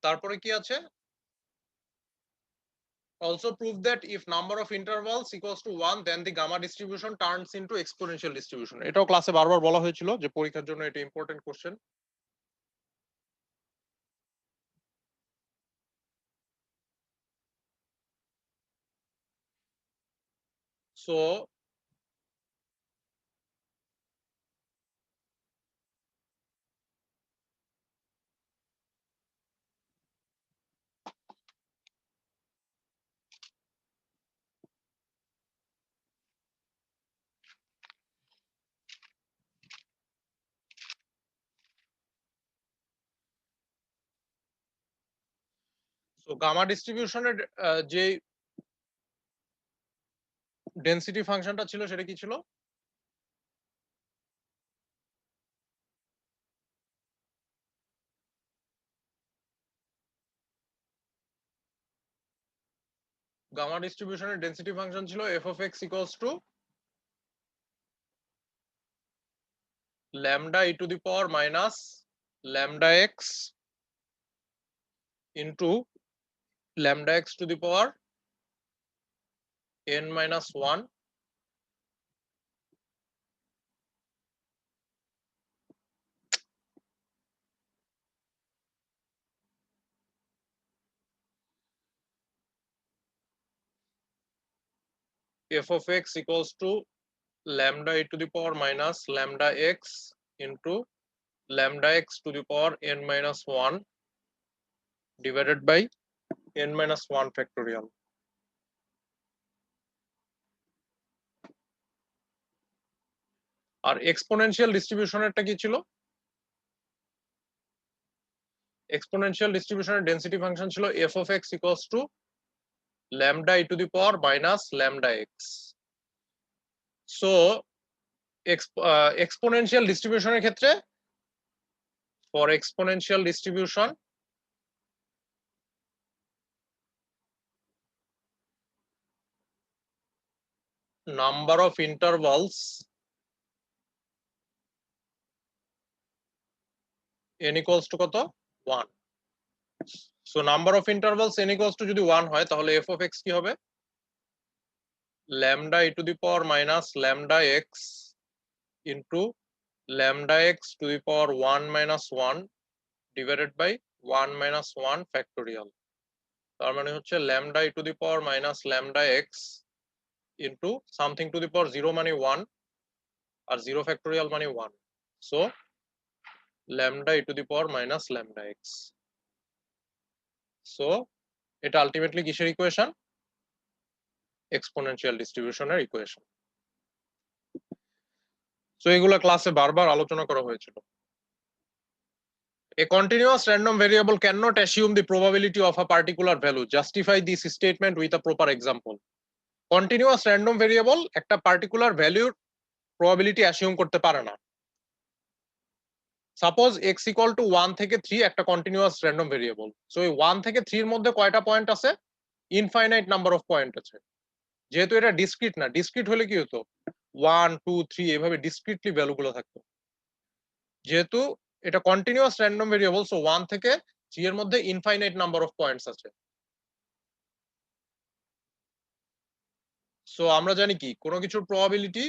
তারপরে কি আছে? Also prove that if number of intervals equals to 1 then the gamma distribution turns into exponential distribution. এটাও ক্লাসে বারবার বলা হয়েছিল যে পরীক্ষার জন্য এটা ইম্পর্টেন্ট কোশ্চেন। সো গামা ডিস্ট্রিবিউশনের যে ডেনসিটি ফাংশনটা ছিল সেটা কি ছিল? গামা ডিস্ট্রিবিউশনের ডেনসিটি ফাংশন ছিল f of x equals to lambda e to the power minus lambda x into lambda x to the power n minus 1 f of x equals to lambda e to the power minus lambda x into lambda x to the power n minus 1 divided by n minus 1 factorial. R exponential ডিস্ট্রিবিউশনেরটা কি ছিল? Exponential ডিস্ট্রিবিউশনের density function ছিল f of x equals to lambda e to the power minus lambda x. So exponential ডিস্ট্রিবিউশনের ক্ষেত্রে for exponential distribution number of intervals n equals to কত? 1. So number of intervals n equals to যদি 1 হয় তাহলে f of x কি হবে? lambda e to the power minus lambda x into lambda x to the power 1 minus 1 divided by 1 minus 1 factorial. তার মানে হচ্ছে lambda e to the power minus lambda x into something to the power 0 মানে 1 আর 0 factorial মানে 1. So lambda e to the power minus lambda x. So এটা ultimately কিসের ইকুয়েশন? Exponential ডিস্ট্রিবিউশনের ইকুয়েশন। সো এগুলা ক্লাসে বারবার আলোচনা করা হয়েছিল। A continuous random variable cannot assume the probability of a particular value. Justify this statement with a proper example. Continuous random variable একটা particular value probability assume করতে পারে না। সাপোজ x ইকুয়াল টু 1 থেকে 3 একটা কন্টিনিউয়াস র্যান্ডম ভেরিয়েবল। সো এই 1 থেকে 3 এর মধ্যে কয়টা পয়েন্ট আছে? ইনফাইনাইট নাম্বার অফ পয়েন্ট আছে। যেহেতু এটা ডিসক্রিট না, ডিসক্রিট হলে কি হতো 1 2 3 এভাবে ডিসক্রিটলি ভ্যালুগুলো থাকতো। যেহেতু এটা কন্টিনিউয়াস র্যান্ডম ভেরিয়েবল, সো 1 থেকে 3 এর মধ্যে ইনফাইনাইট নাম্বার অফ পয়েন্টস আছে। সো আমরা জানি কি কোনো কিছুর প্রবাবিলিটি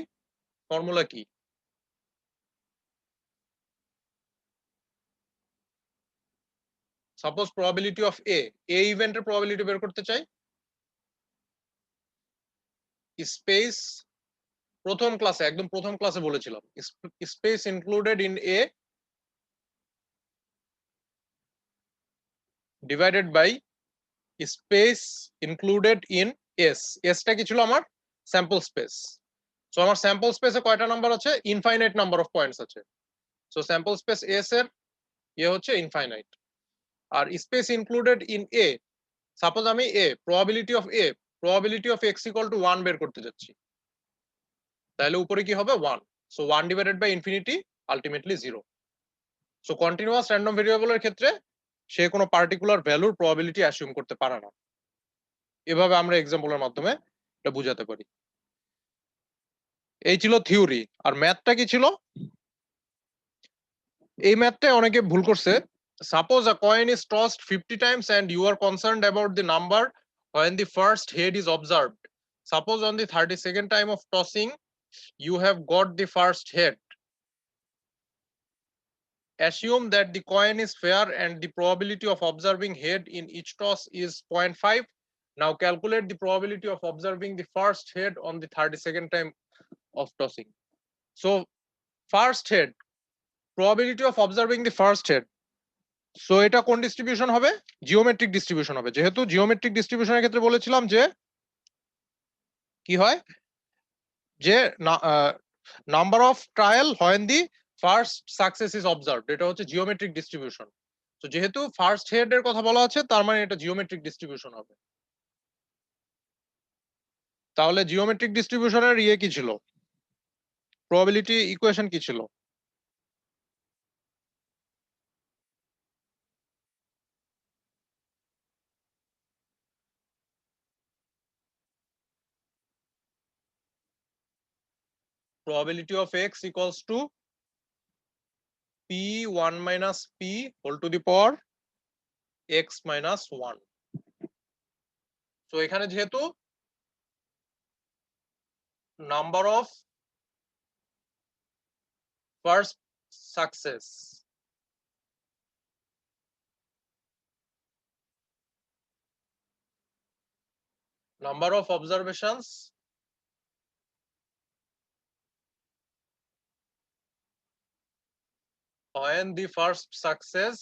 ফর্মুলা কি? সাপোজ প্রবাবিলিটি অফ এ ইভেন্টের প্রবাবিলিটি বের করতে চাই, স্পেস প্রথম ক্লাসে একদম প্রথম ক্লাসে বলেছিলাম space included in A divided by space included in S. এসটা কি ছিল? আমার স্যাম্পল স্পেস। সো আমার স্যাম্পল স্পেসে কয়টা নাম্বার আছে? ইনফাইনাইট নাম্বার অফ পয়েন্টস আছে। সো স্যাম্পল স্পেস এস এর হচ্ছে ইনফাইনাইট। আর space included in A, suppose আমি probability of x equal to 1 বের করতে যাচ্ছি, তাহলে উপরে কি হবে 1। So 1 divided by infinity ultimately 0। So continuous random ভেরিয়েবলের ক্ষেত্রে সে কোনো পার্টিকুলার ভ্যালুর প্রবাবিলিটি অ্যাসিউম করতে পারে না। এভাবে আমরা এক্সাম্পলের মাধ্যমে এটা বুঝাতে পারি। এই ছিল থিওরি। আর ম্যাথটা কি ছিল? এই ম্যাথটা অনেকে ভুল করছে। Suppose a coin is tossed 50 times and you are concerned about the number when the first head is observed. Suppose on the 32nd time of tossing you have got the first head. Assume that the coin is fair and the probability of observing head in each toss is 0.5. Now calculate the probability of observing the first head on the 32nd time of tossing. So first head, probability of observing the first head. So এটা কোন distribution হবে? Geometric distribution হবে। যেহেতু geometric ডিস্ট্রিবিউশনের ক্ষেত্রে বলেছিলাম যে কি হয়, যে number of trial when the first success is observed, এটা হচ্ছে জিওমেট্রিক ডিস্ট্রিবিউশন। তো যেহেতু ফার্স্ট হেড এর কথা বলা আছে, তার মানে এটা জিওমেট্রিক ডিস্ট্রিবিউশন হবে। তাহলে জিওমেট্রিক ডিস্ট্রিবিউশনের কি ছিল? প্রবাবিলিটি ইকুয়েশন কি ছিল? Probability of x equals to p1 minus p whole to the power x minus 1. তো এখানে যেহেতু number of first success number of observations when the first success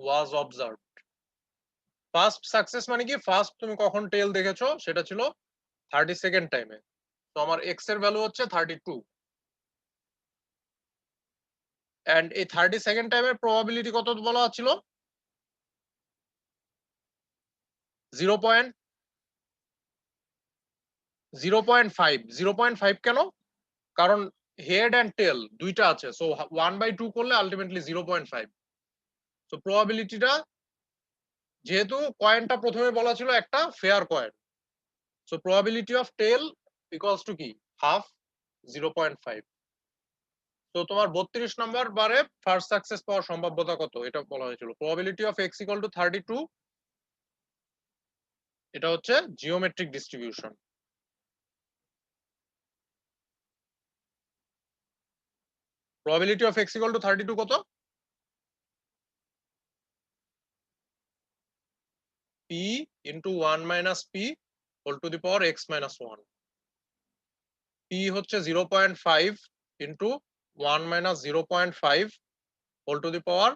was observed. First success মানে কি? First তুমি কখন টেল দেখেছো সেটা ছিল 32nd টাইমে। তো আমার এক্স এর ভ্যালু হচ্ছে 32, এন্ড এই 32nd টাইমের প্রবাবিলিটি কত বলা ছিল? 0.5। 0.5 কেন? কারণ হেড এন্ড টেল দুইটা আছে, সো 1/2 করলে আলটিমেটলি 0.5। তো প্রবাবিলিটিটা, যেহেতু কয়েনটা প্রথমে বলা ছিল একটা fair coin, so probability of tail equals to কি? হাফ 0.5। তো তোমার 32 নম্বর বারে ফার্স্ট সাকসেস পাওয়ার সম্ভাব্যতা কত এটা বলা হয়েছিল। Probability of x equal to 32, এটা হচ্ছে geometric distribution. Probability of x equal to 32 কত? p into 1 minus p whole to the power x minus 1। p হচ্ছে 0.5 into 1 minus 0.5 whole to the power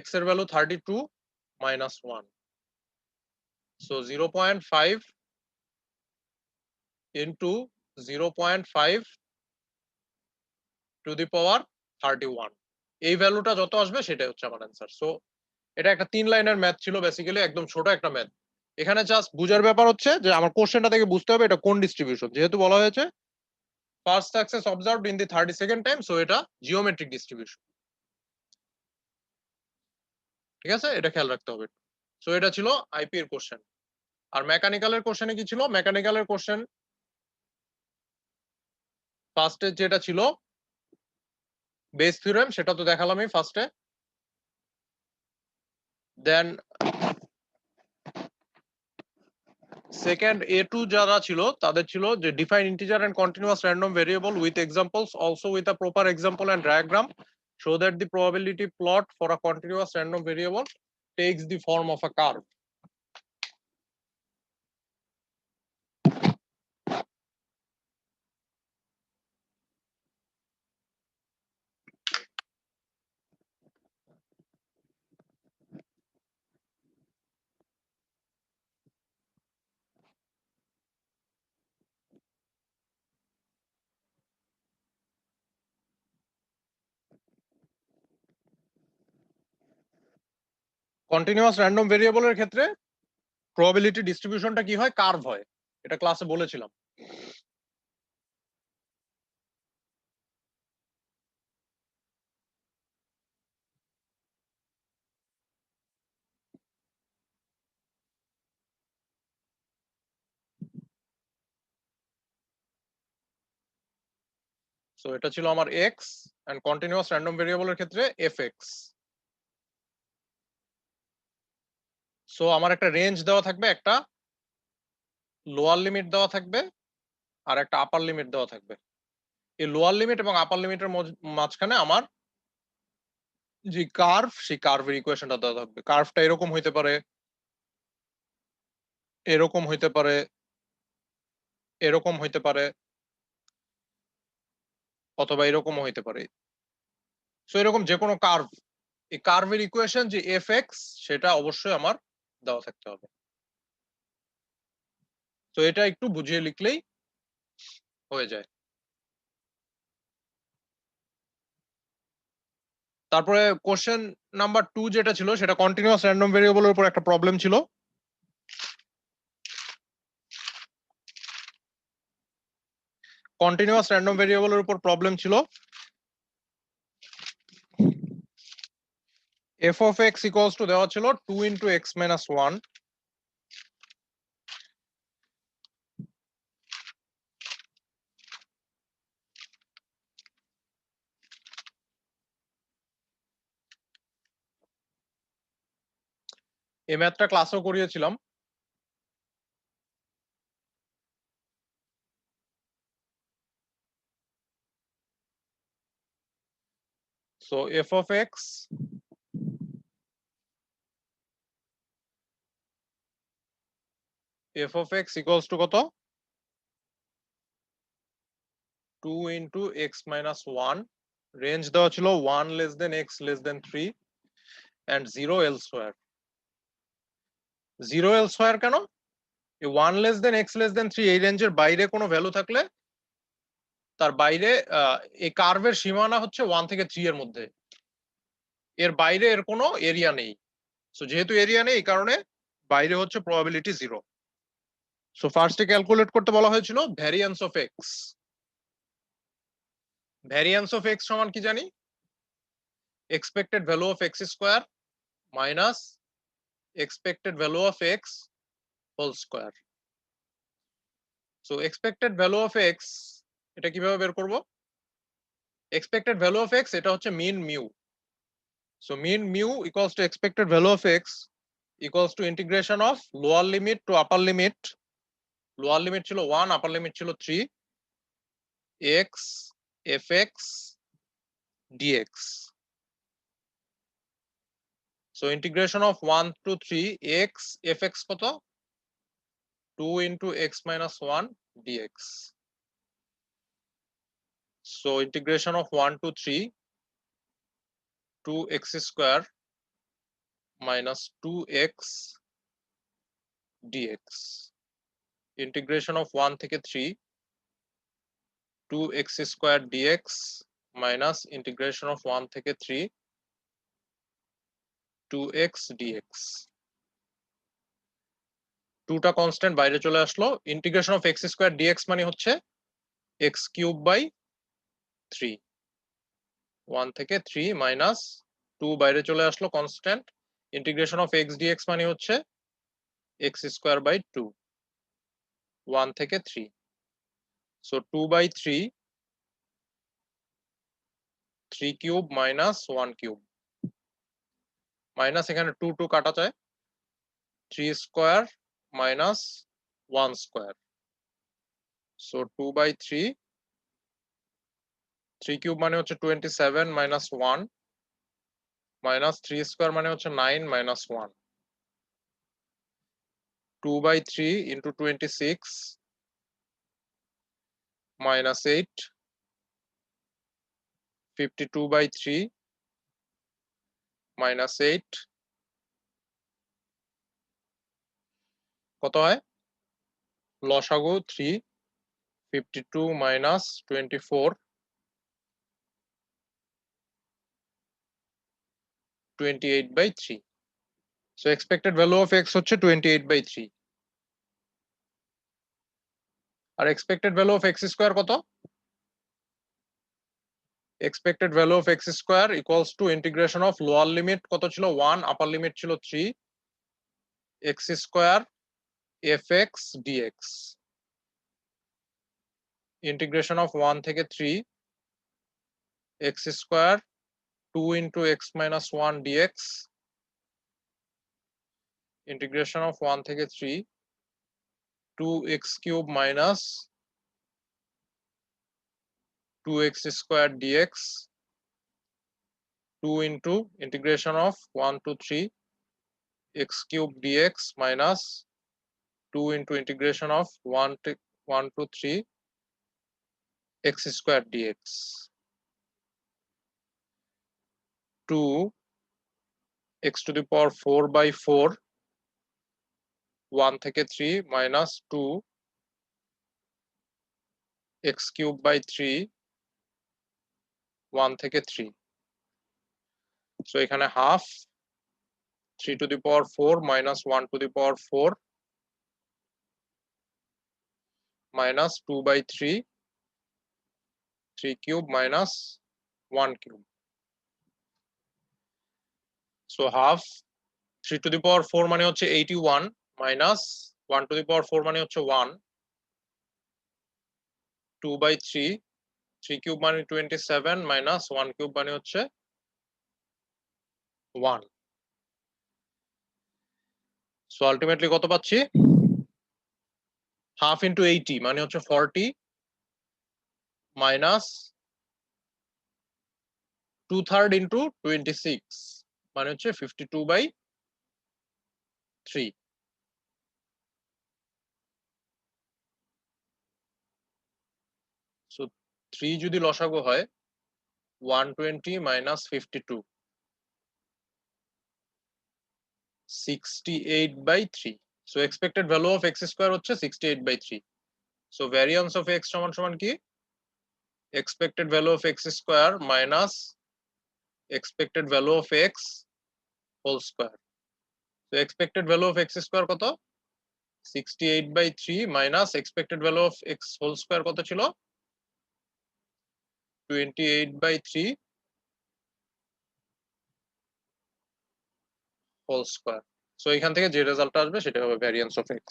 x এর value 32 minus 1। So 0.5 into 0.5 to the power 31। এই ভ্যালুটা যত আসবে সেটাই হচ্ছে আমার অ্যান্সার। সো এটা একটা 3 লাইনের ম্যাথ ছিল, বেসিক্যালি একদম ছোট একটা ম্যাথ। এখানে জাস্ট বুঝার ব্যাপার হচ্ছে যে আমার কোশ্চেনটা থেকে বুঝতে হবে এটা কোন ডিস্ট্রিবিউশন, যেহেতু বলা হয়েছে first success observed in the 32nd time, so এটা জিওমেট্রিক ডিস্ট্রিবিউশন। ঠিক আছে, এটা খেয়াল রাখতে হবে। সো এটা ছিল আইপি এর কোশ্চেন। আর মেকানিক্যালের কোশ্চেনে কি ছিল? মেকানিক্যালের কোশ্চেন ফার্স্টে যেটা ছিল বেস থিওরেম, সেটা তো দেখালামই ফার্স্টে। দেন সেকেন্ড A2 যারা ছিল তাদের ছিল যে define integer and continuous random variable with examples, also with a proper example and diagram, show that the probability plot for a continuous random variable takes the form of a curve. Continuous random ভেরিয়েবলের ক্ষেত্রে probability ডিস্ট্রিবিউশনটা কি হয়? Curve হয়। এটা ক্লাসে বলেছিলাম। So এটা ছিল আমার এক্স, এন্ড কন্টিনিউয়াস র্যান্ডম ভেরিয়েবলের ক্ষেত্রে এফ এক্স। সো আমার একটা রেঞ্জ দেওয়া থাকবে, একটা লোয়ার লিমিট দেওয়া থাকবে, আর একটা আপার লিমিট দেওয়া থাকবে। এই লোয়ার লিমিট এবং আপার লিমিটের মাঝখানে আমার যে কার্ভ, সেই কার্ভের ইকুয়েশনটা দেওয়া থাকবে। কার্ভটা এরকম হইতে পারে, এরকম হইতে পারে, এরকম হইতে পারে, অথবা এরকমও হইতে পারে। সো এরকম যে কোনো কার্ভ, এই কার্ভের ইকুয়েশন যে এফ এক্স, সেটা অবশ্যই আমার দেওয়া থাকতে হবে। তো এটা একটু বুঝিয়ে লিখলেই হয়ে যায়। তারপরে কোশ্চেন নাম্বার 2 যেটা ছিল, সেটা কন্টিনিউয়াস র্যান্ডম ভেরিয়েবলের উপর একটা প্রবলেম ছিল। কন্টিনিউয়াস র্যান্ডম ভেরিয়েবলের উপর প্রবলেম ছিল F of x equals two দেওয়া ছিল 2 ইন্টু এক্স মাইনাস 1, এই ম্যাথটা ক্লাসেও করিয়েছিলাম। So F of x equals two কত? 2 ইন্টু এক্স মাইনাস 1, রেঞ্জ দেওয়া ছিল 1 less than x less than 3 and 0 elsewhere. 0 elsewhere কেন? এই 1 less than x less than 3 এই রেঞ্জের বাইরে কোনো ভ্যালু থাকলে তার বাইরে এই কার্ভের সীমানা হচ্ছে 1 থেকে 3 এর মধ্যে, এর বাইরে এর কোনো এরিয়া নেই। সো যেহেতু এরিয়া নেই, এই কারণে বাইরে হচ্ছে প্রবাবিলিটি 0। সো ফার্স্টে ক্যালকুলেট করতে বলা হয়েছিল variance of x. Variance of x সমান কি জানি? Expected value of x square minus expected value of x whole square. So expected value of x, এটা কিভাবে বের করব? এক্সপেক্টেড ভ্যালু অফ এক্স এটা হচ্ছে mean mu. So mean mu equals to expected value of x equals to integration of lower limit to upper limit. Lower limit ছিল 1, upper limit ছিল 3, x f x dx. So integration of 1 to 3 x f x কত? 2 into x minus 1 dx. So integration of 1 to 3, 2x square minus 2x dx. Integration of 1 থেকে 3, 2x square dx minus integration of 1 থেকে 3 2x dx। 2টা constant বাইরে চলে আসলো। Integration of x square dx মানে হচ্ছে x cube by 3। 1 থেকে 3 minus 2 বাইরে চলে আসলো constant. Integration of x dx মানে হচ্ছে x স্কয়ার বাই 2। 1 থেকে 3, so 2 by 3, 3 cube minus 1 cube, minus এখানে 2 2 কাটা যায়, 3 square minus 1 square, so 2 by 3, 3 cube মানে হচ্ছে 27 মাইনাস 1 মাইনাস 3 স্কয়ার মানে হচ্ছে 9 minus 1, 2 by 3 into 26 minus 8, 52 by 3 minus 8, কত হয়? লসাগু 3, 52 minus 24, 28 by 3। So expected value of x হচ্ছে 28 বাই 3। আর expected value of x square কত? Expected value of x square equals to integration of lower limit কত ছিল 1, আপার লিমিট ছিল 3, x square fx dx। Integration of 1 থেকে 3 x square 2 into x minus 1 dx। Integration of 1 থেকে 3 2x cube minus 2x square dx, 2 into integration of 1 to 3 x cube dx minus 2 into integration of 1 to 3 x square dx, 2 x to the power 4 by 4 1 থেকে 3 minus 2 x cube by 3 1 থেকে 3। So এখানে half 3 to the power 4 minus 1 to the power 4 minus 2 by 3 3 cube minus 1 cube, so half 3 to the power 4 মানে হচ্ছে 81 minus 1 to the power 4 মানে হচ্ছে 1, 2 by 3 3 cube মানে 27 minus 1 cube মানে হচ্ছে 1। So ultimately কত পাচ্ছি? হাফ ইন্টু 80 মানে হচ্ছে 40 মাইনাস 2/3 ইন্টু 26 মানে হচ্ছে 52 বাই 3। সো 3 যদি লসাগু হয় 120 minus 52 68 by 3। So expected value of x square হচ্ছে 68 by 3। So variance of x সমান সমান কি? Expected value of x square minus expected value of x whole square. So expected value of x square কত? 68 by 3 minus expected value of x whole square কত ছিল? 28 by 3 whole square. So এখান থেকে যে রেজাল্টটা আসবে সেটা হবে variance of x।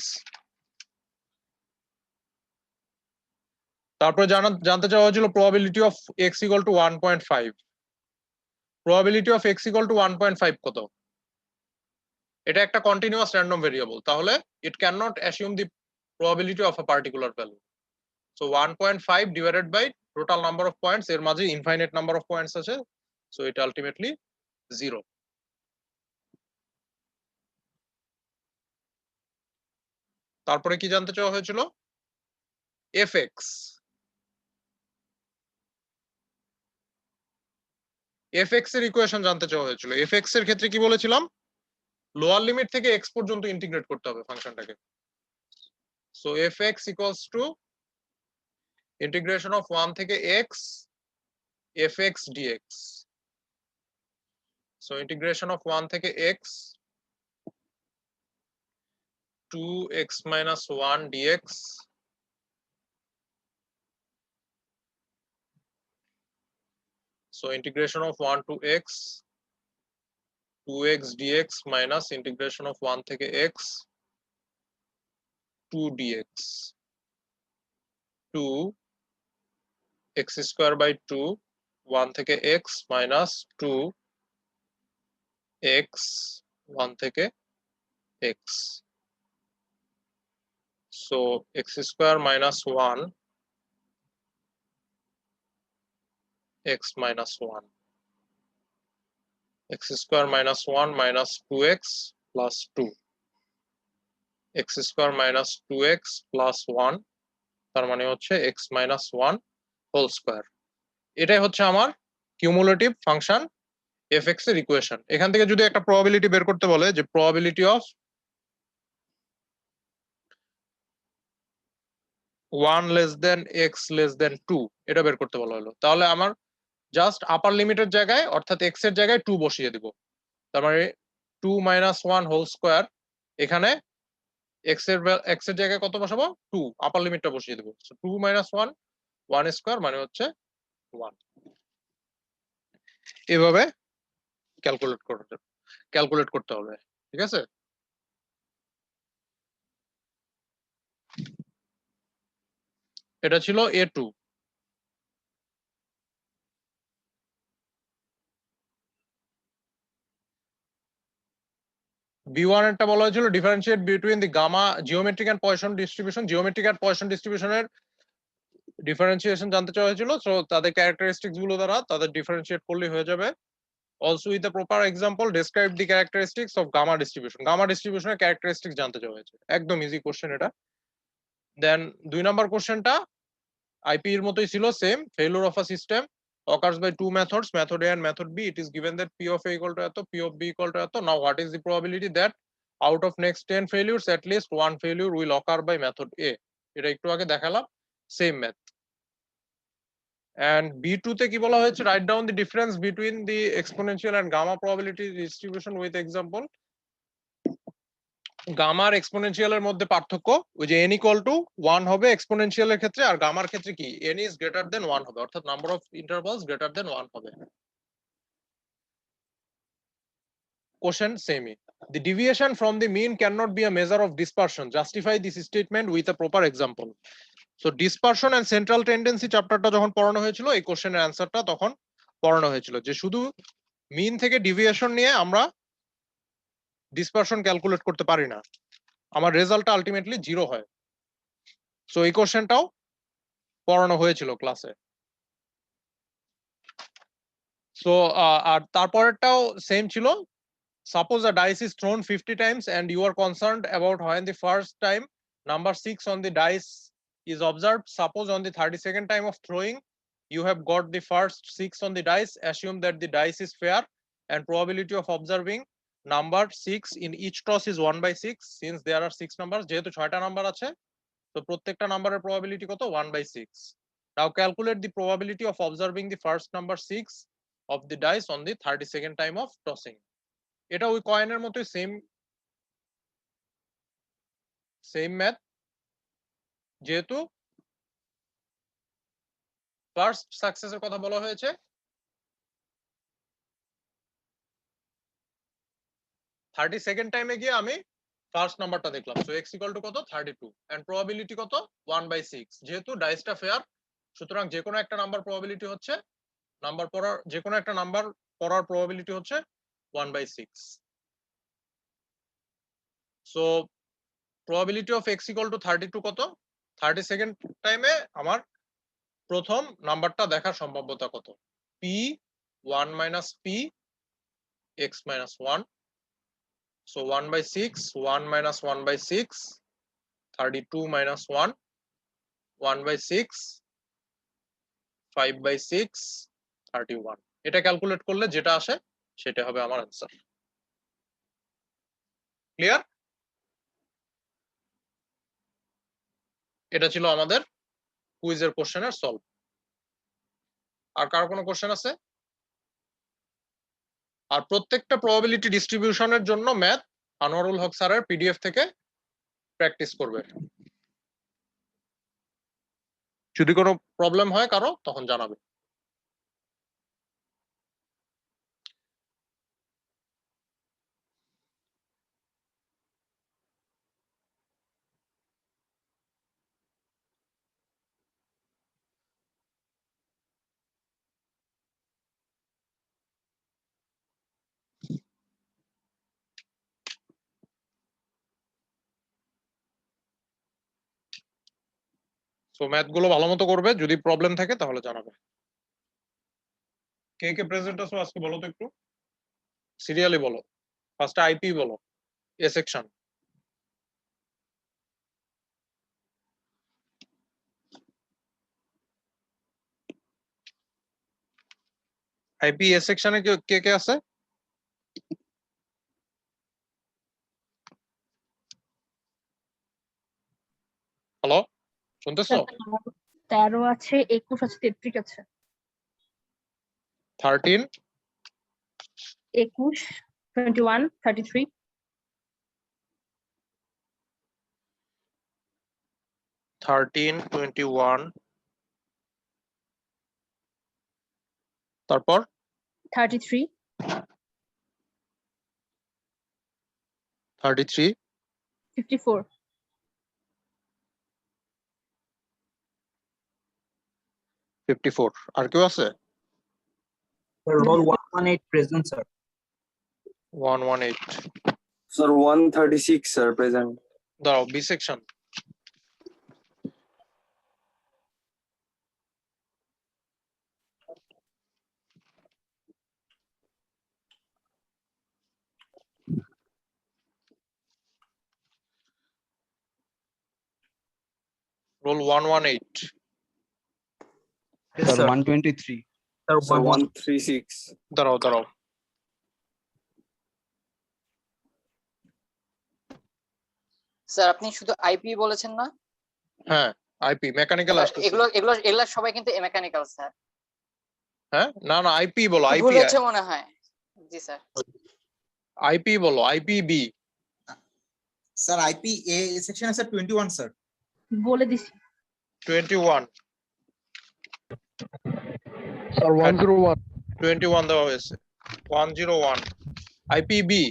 তারপরে জানতে চাওয়া হয়েছিল probability of x equal to 1.5। probability of x equal to 1.5 কত? এটা একটা কন্টিনিউয়াস র্যান্ডম ভেরিয়েবল, তাহলে it cannot assume the probability of a particular value. So 1.5 divided by total number of points, এর মাঝে infinite number of points আছে, so it ultimately 0। তারপরে কি জানতে চাওয়া হয়েছিল? fx। fx এর ইকুয়েশন জানতে চাওয়া হয়েছিল। fx এর ক্ষেত্রে কি বলেছিলাম? লোয়ার লিমিট থেকে x পর্যন্ত ইন্টিগ্রেট করতে হবে ফাংশনটাকে। So fx equals to integration of 1 থেকে x fx dx. So integration of 1 থেকে x 2x minus 1 dx so integration of 1 to x 2x dx minus integration of 1 থেকে x 2 dx 2 x square by 2 1 থেকে x minus 2 x 1 থেকে x. So x square minus 1 x minus 1 x square minus 1 minus 2x plus 2 x square minus 2x plus 1 তার মানে হচ্ছে x minus 1 whole square. এটাই হচ্ছে আমার cumulative function fx এর equation. এখান থেকে যদি একটা প্রবাবিলিটি বের করতে বলে যে probability of 1 less then x less than 2 এটা বের করতে বলা হলো, তাহলে আমার জাস্ট আপার লিমিটের জায়গায় অর্থাৎ x এর জায়গায় 2 বসিয়ে দিব। তার মানে 2 minus 1 হোল স্কয়ার, এখানে x এর জায়গায় কত বসাবো 2, আপার লিমিটটা বসিয়ে দেব। সো 2 minus 1 1 স্কয়ার মানে হচ্ছে 1। এভাবে ক্যালকুলেট করতে হবে, ঠিক আছে। এটা ছিল A2। B1 এরটা বলা হয়েছিল differentiate between the gamma geometric and Poisson distribution. Geometric and Poisson ডিস্ট্রিবিউশনের ডিফারেন্সিয়েশন জানতে চাওয়া হয়েছিল। সো তাদের ক্যারেক্টারিস্টিক্স গুলো দ্বারা তাদের ডিফারেন্সিয়েট করলেই হয়ে যাবে। Also with the proper example describe the characteristics of gamma distribution. Gamma ডিস্ট্রিবিউশনের ক্যারেক্টারিস্টিক্স জানতে চাওয়া হয়েছে, একদম ইজি কোশ্চেন এটা। দেন 2 নাম্বার কোশ্চেনটা আইপি এর মতোই ছিল, same. Failure of a system occurs by two methods, method A and method B. It is given that P of A equal to এত, P of B equal to এত. Now what is the probability that out of next 10 failures at least one failure will occur by method A? এটা একটু আগে দেখালাম, same math. And B2 তে কি বলা হয়েছে, write down the difference between the exponential and gamma probability distribution with example. গামার এক্সপোনেনশিয়ালের মধ্যে পার্থক্য ওই যে n ইকুয়াল টু 1 হবে এক্সপোনেনশিয়ালের ক্ষেত্রে, আর গামার ক্ষেত্রে কি n ইজ গ্রেটার দেন 1 হবে, অর্থাৎ number of intervals greater than 1 হবে। কোশ্চেন সেমই। The deviation from the mean cannot be a measure of dispersion. Justify this statement with a proper example. So dispersion and central tendency চ্যাপ্টারটা যখন পড়ানো হয়েছিল এই কোশ্চেনের অ্যান্সারটা তখন পড়ানো হয়েছিল যে শুধু মিন থেকে ডিভিয়েশন নিয়ে আমরা ডিসপারশন ক্যালকুলেট করতে পারি না, আমার রেজাল্টটা আলটিমেটলি 0 হয়। সো এই কোশ্চেনটাও পড়ানো হয়েছিল ক্লাসে। সো আর তারপরেরটাও সেম ছিল। Suppose a dice is thrown 50 times and you are concerned about when the first time number 6 on the dice is observed. Suppose on the 32nd time of throwing you have got the first 6 on the dice. Assume that the dice is fair and probability of observing number 6 in each toss is 1/6. Since there are 6 numbers, যেহেতু 6টা number আছে তো প্রত্যেকটা নাম্বারের probability কত 1/6. Now calculate the probability of observing the first number 6 of the dice on the 32nd time of tossing. এটা ওই কয়েনের মতোই সেম ম্যাথ, যেহেতু ফার্স্ট সাকসেসের কথা বলা হয়েছে। 32nd টাইমে গিয়ে আমি ফার্স্ট নাম্বারটা দেখলাম, সো x ইকুয়াল টু কত 32 এন্ড প্রবাবিলিটি কত 1/6। যেহেতু ডাইসটা ফেয়ার সুতরাং যে কোনো একটা নাম্বার প্রবাবিলিটি হচ্ছে যে কোনো একটা নাম্বার পড়ার প্রবাবিলিটি হচ্ছে 1/6। So probability of x equal to 32 কত, 32nd টাইমে আমার প্রথম নাম্বারটা দেখার সম্ভাব্যতা কত, p 1 minus p x minus 1. So 1/6, 1 minus 1/6, 32 minus 1, 1/6, 5/6, 31. এটা ক্যালকুলেট করলে যেটা আসে সেটা হবে আমার অ্যান্সার। ক্লিয়ার? এটা ছিল আমাদের কুইজের কোশ্চেনের সলভ। আর কারো কোনো কোশ্চেন আছে? আর প্রত্যেকটা প্রবাবিলিটি ডিস্ট্রিবিউশনের জন্য ম্যাথ আনোয়ারুল হক স্যারের পিডিএফ থেকে প্র্যাকটিস করবে। যদি কোনো প্রবলেম হয় কারো তখন জানাবে। সো ম্যাথ গুলো ভালো মতো করবে, যদি প্রবলেম থাকে তাহলে জানাবে। কে কে প্রেজেন্ট আছো আজকে বলো তো একটু, সিরিয়ালি বলো। ফার্স্টে আইপি বলো, এ সেকশন। আইপি এ সেকশনে কে কে আছে? হ্যালো, শুনতেছো?
13 আছে, 21 আছে, 33 আছে।
13,
21, 21, 33,
13, 21, তারপর
33,
33,
54,
54। আর কেউ আছে?
Sir, roll 118 present, sir.
118।
Sir, 136, sir, present.
দাঁড়াও, B section. Roll 118।
Yes,
Sir,
sir.
123.
Sir,
Sir,
1
136.
দাঁড়াও দাঁড়াও,
স্যার আপনি শুধু আইপি বলেছেন না?
হ্যাঁ আইপি মেকানিক্যাল
স্যার,
আসতেছে।
এগুলো সবাই কিন্তু মেকানিক্যাল স্যার।
হ্যাঁ না না, আইপি বলো,
ভুল
আইপি,
হচ্ছে মনে হয়। জি স্যার।
আইপি বলো, আইপি বি।
স্যার আইপি এ সেকশন আছে 21 স্যার।
বলে দিছি।
21,
Sir, 101.
21 দেওয়া হয়েছে। 101, আইপি বি,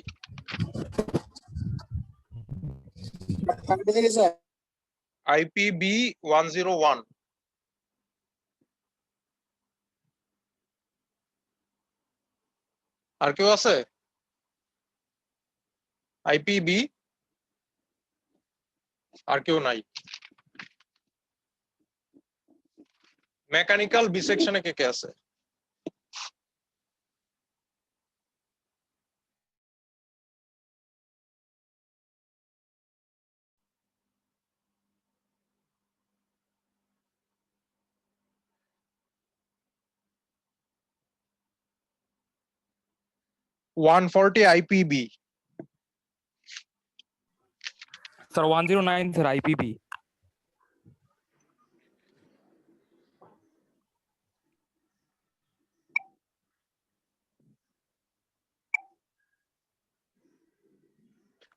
আইপি বি 101। আর কেউ আছে? আইপি বি, আর কেউ নাই? মেকানিক্যাল বি সেকশনে কে কে আছে? $140 IPB,
Sir, 109, sir, IPB.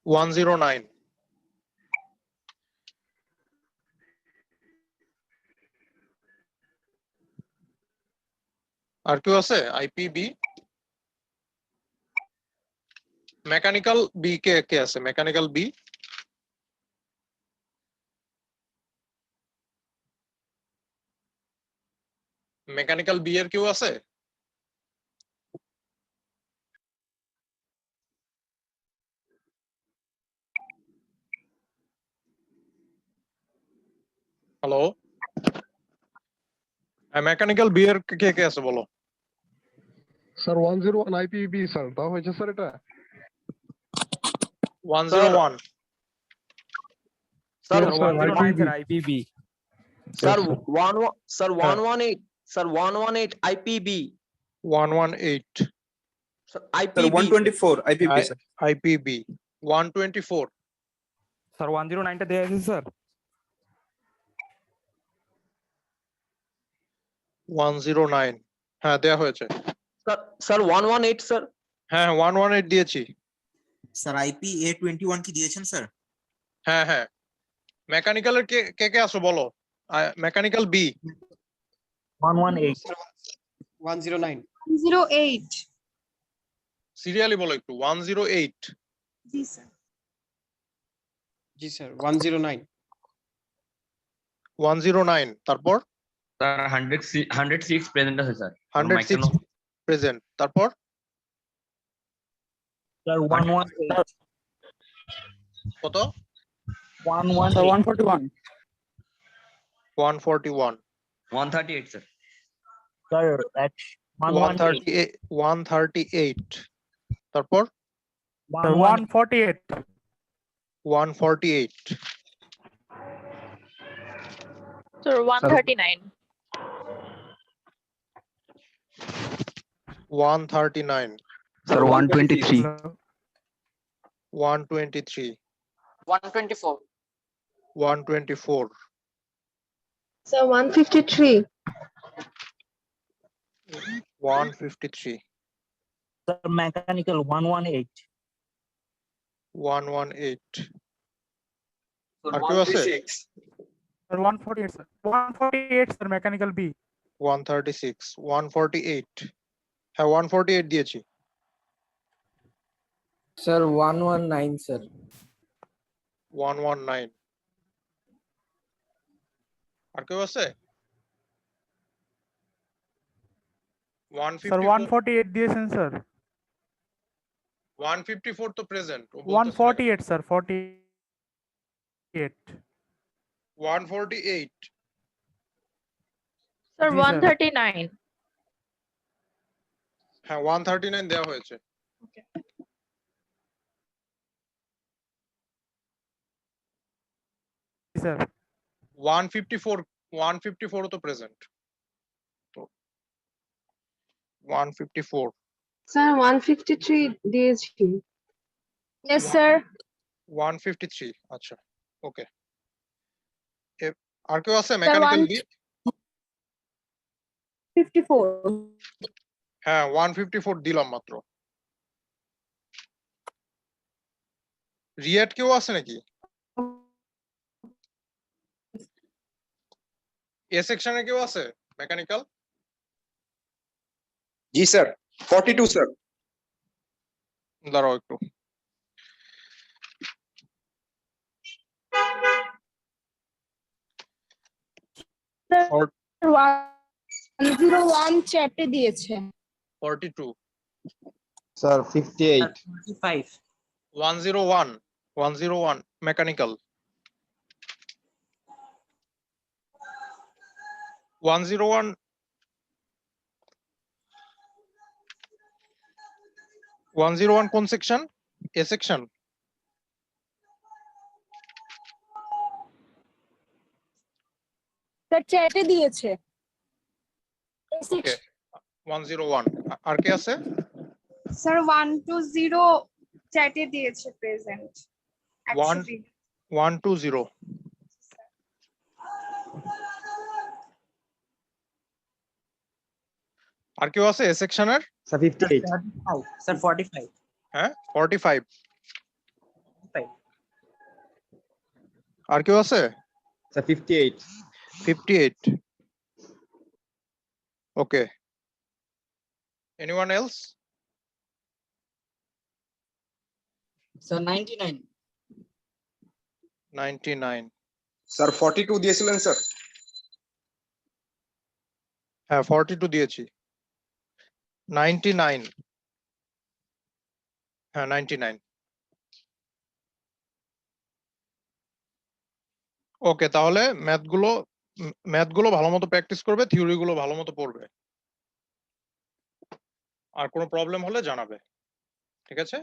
$109। আর কেউ আছে? আইপিবি, মেকানিক্যাল বি কে কে আছে? মেকানিক্যাল বি, মেকানিক্যাল বি এর কেউ আছে? হ্যালো, মেকানিক্যাল বি এর কে কে আছে বলো?
Sir, 101 IPB, sir. তাও হয়েছে স্যার এটা?
101,
Sir,
Yes, sir,
109,
IPB.
sir, IPB.
Sir,
Yes, sir.
118. Sir, 118 IPB.
118,
Sir,
sir
IPB.
124 IPB sir.
IPB 124,
Sir, 109 টা দেয়া আছে স্যার।
109, হ্যাঁ দেয়া হয়েছে।
Sir 118 sir.
হ্যাঁ 118 দিয়েছি।
স্যার আইপি A21 কি দিয়েছেন স্যার?
হ্যাঁ হ্যাঁ মেকানিক্যালের কে কে কে আসো বলো। Mechanical B
118.
109.
08.
সিরিয়ালি বলো একটু 108
জি স্যার।
জি স্যার 109.
109 তারপর
স্যার 106 প্রেজেন্ট আছে স্যার
106 প্রেজেন্ট তারপর
Sir, 118.
কত
118.
141
141
138 স্যার
Sir, that's 118.
138 তারপর
148
148
sir 139.
139
sir 123
123
124.
124
sir 153.
153
Sir, mechanical 118.
118 আর কেউ আছে?
Sir 148 sir 148 sir mechanical B
136 148 হ্যাঁ 148 দিয়েছি।
স্যার 119 স্যার
119 আর কেউ আছে?
স্যার 148 দিয়েছেন স্যার
154 তো প্রেজেন্ট
148 স্যার 48
148
স্যার
জি, স্যার।
139.
হ্যাঁ 139 দেওয়া হয়েছে।
জি স্যার
154 তো প্রেজেন্ট তো 154
স্যার 153 দিয়েছি। Yes sir.
153 আচ্ছা ওকে আর কেউ আছে মেকানিক্যাল বি?
54.
হ্যাঁ 154 দিলাম মাত্র। রিয়েট কেউ আছে নাকি? এ সেকশনে কেউ আছে মেকানিক্যাল?
জি স্যার 42 স্যার
দাঁড়াও একটু Or-
101 চ্যাটে দিয়েছে।
42
স্যার 58
45.
101 মেকানিক্যাল 101 101 কোন সেকশন? এ সেকশন
স্যার চ্যাটে দিয়েছে।
ওকে 101 আর কে আছে?
স্যার 120 চ্যাটে দিয়েছে প্রেজেন্ট।
120 আর কেউ আছে এ সেকশনের?
Sir 58
Sir, 45.
হ্যাঁ 45 আর কেউ আছে?
স্যার 58
58 ওকে এনিওয়ান এলস?
Sir, 99.
99
স্যার 42 দিয়েছিলেন স্যার
হ্যাঁ 42 দিয়েছি। 99 হ্যাঁ 99 ওকে তাহলে ম্যাথগুলো ভালো মতো প্র্যাকটিস করবে, থিওরি গুলো ভালো মতো পড়বে। আর কোনো প্রবলেম হলে জানাবে, ঠিক আছে?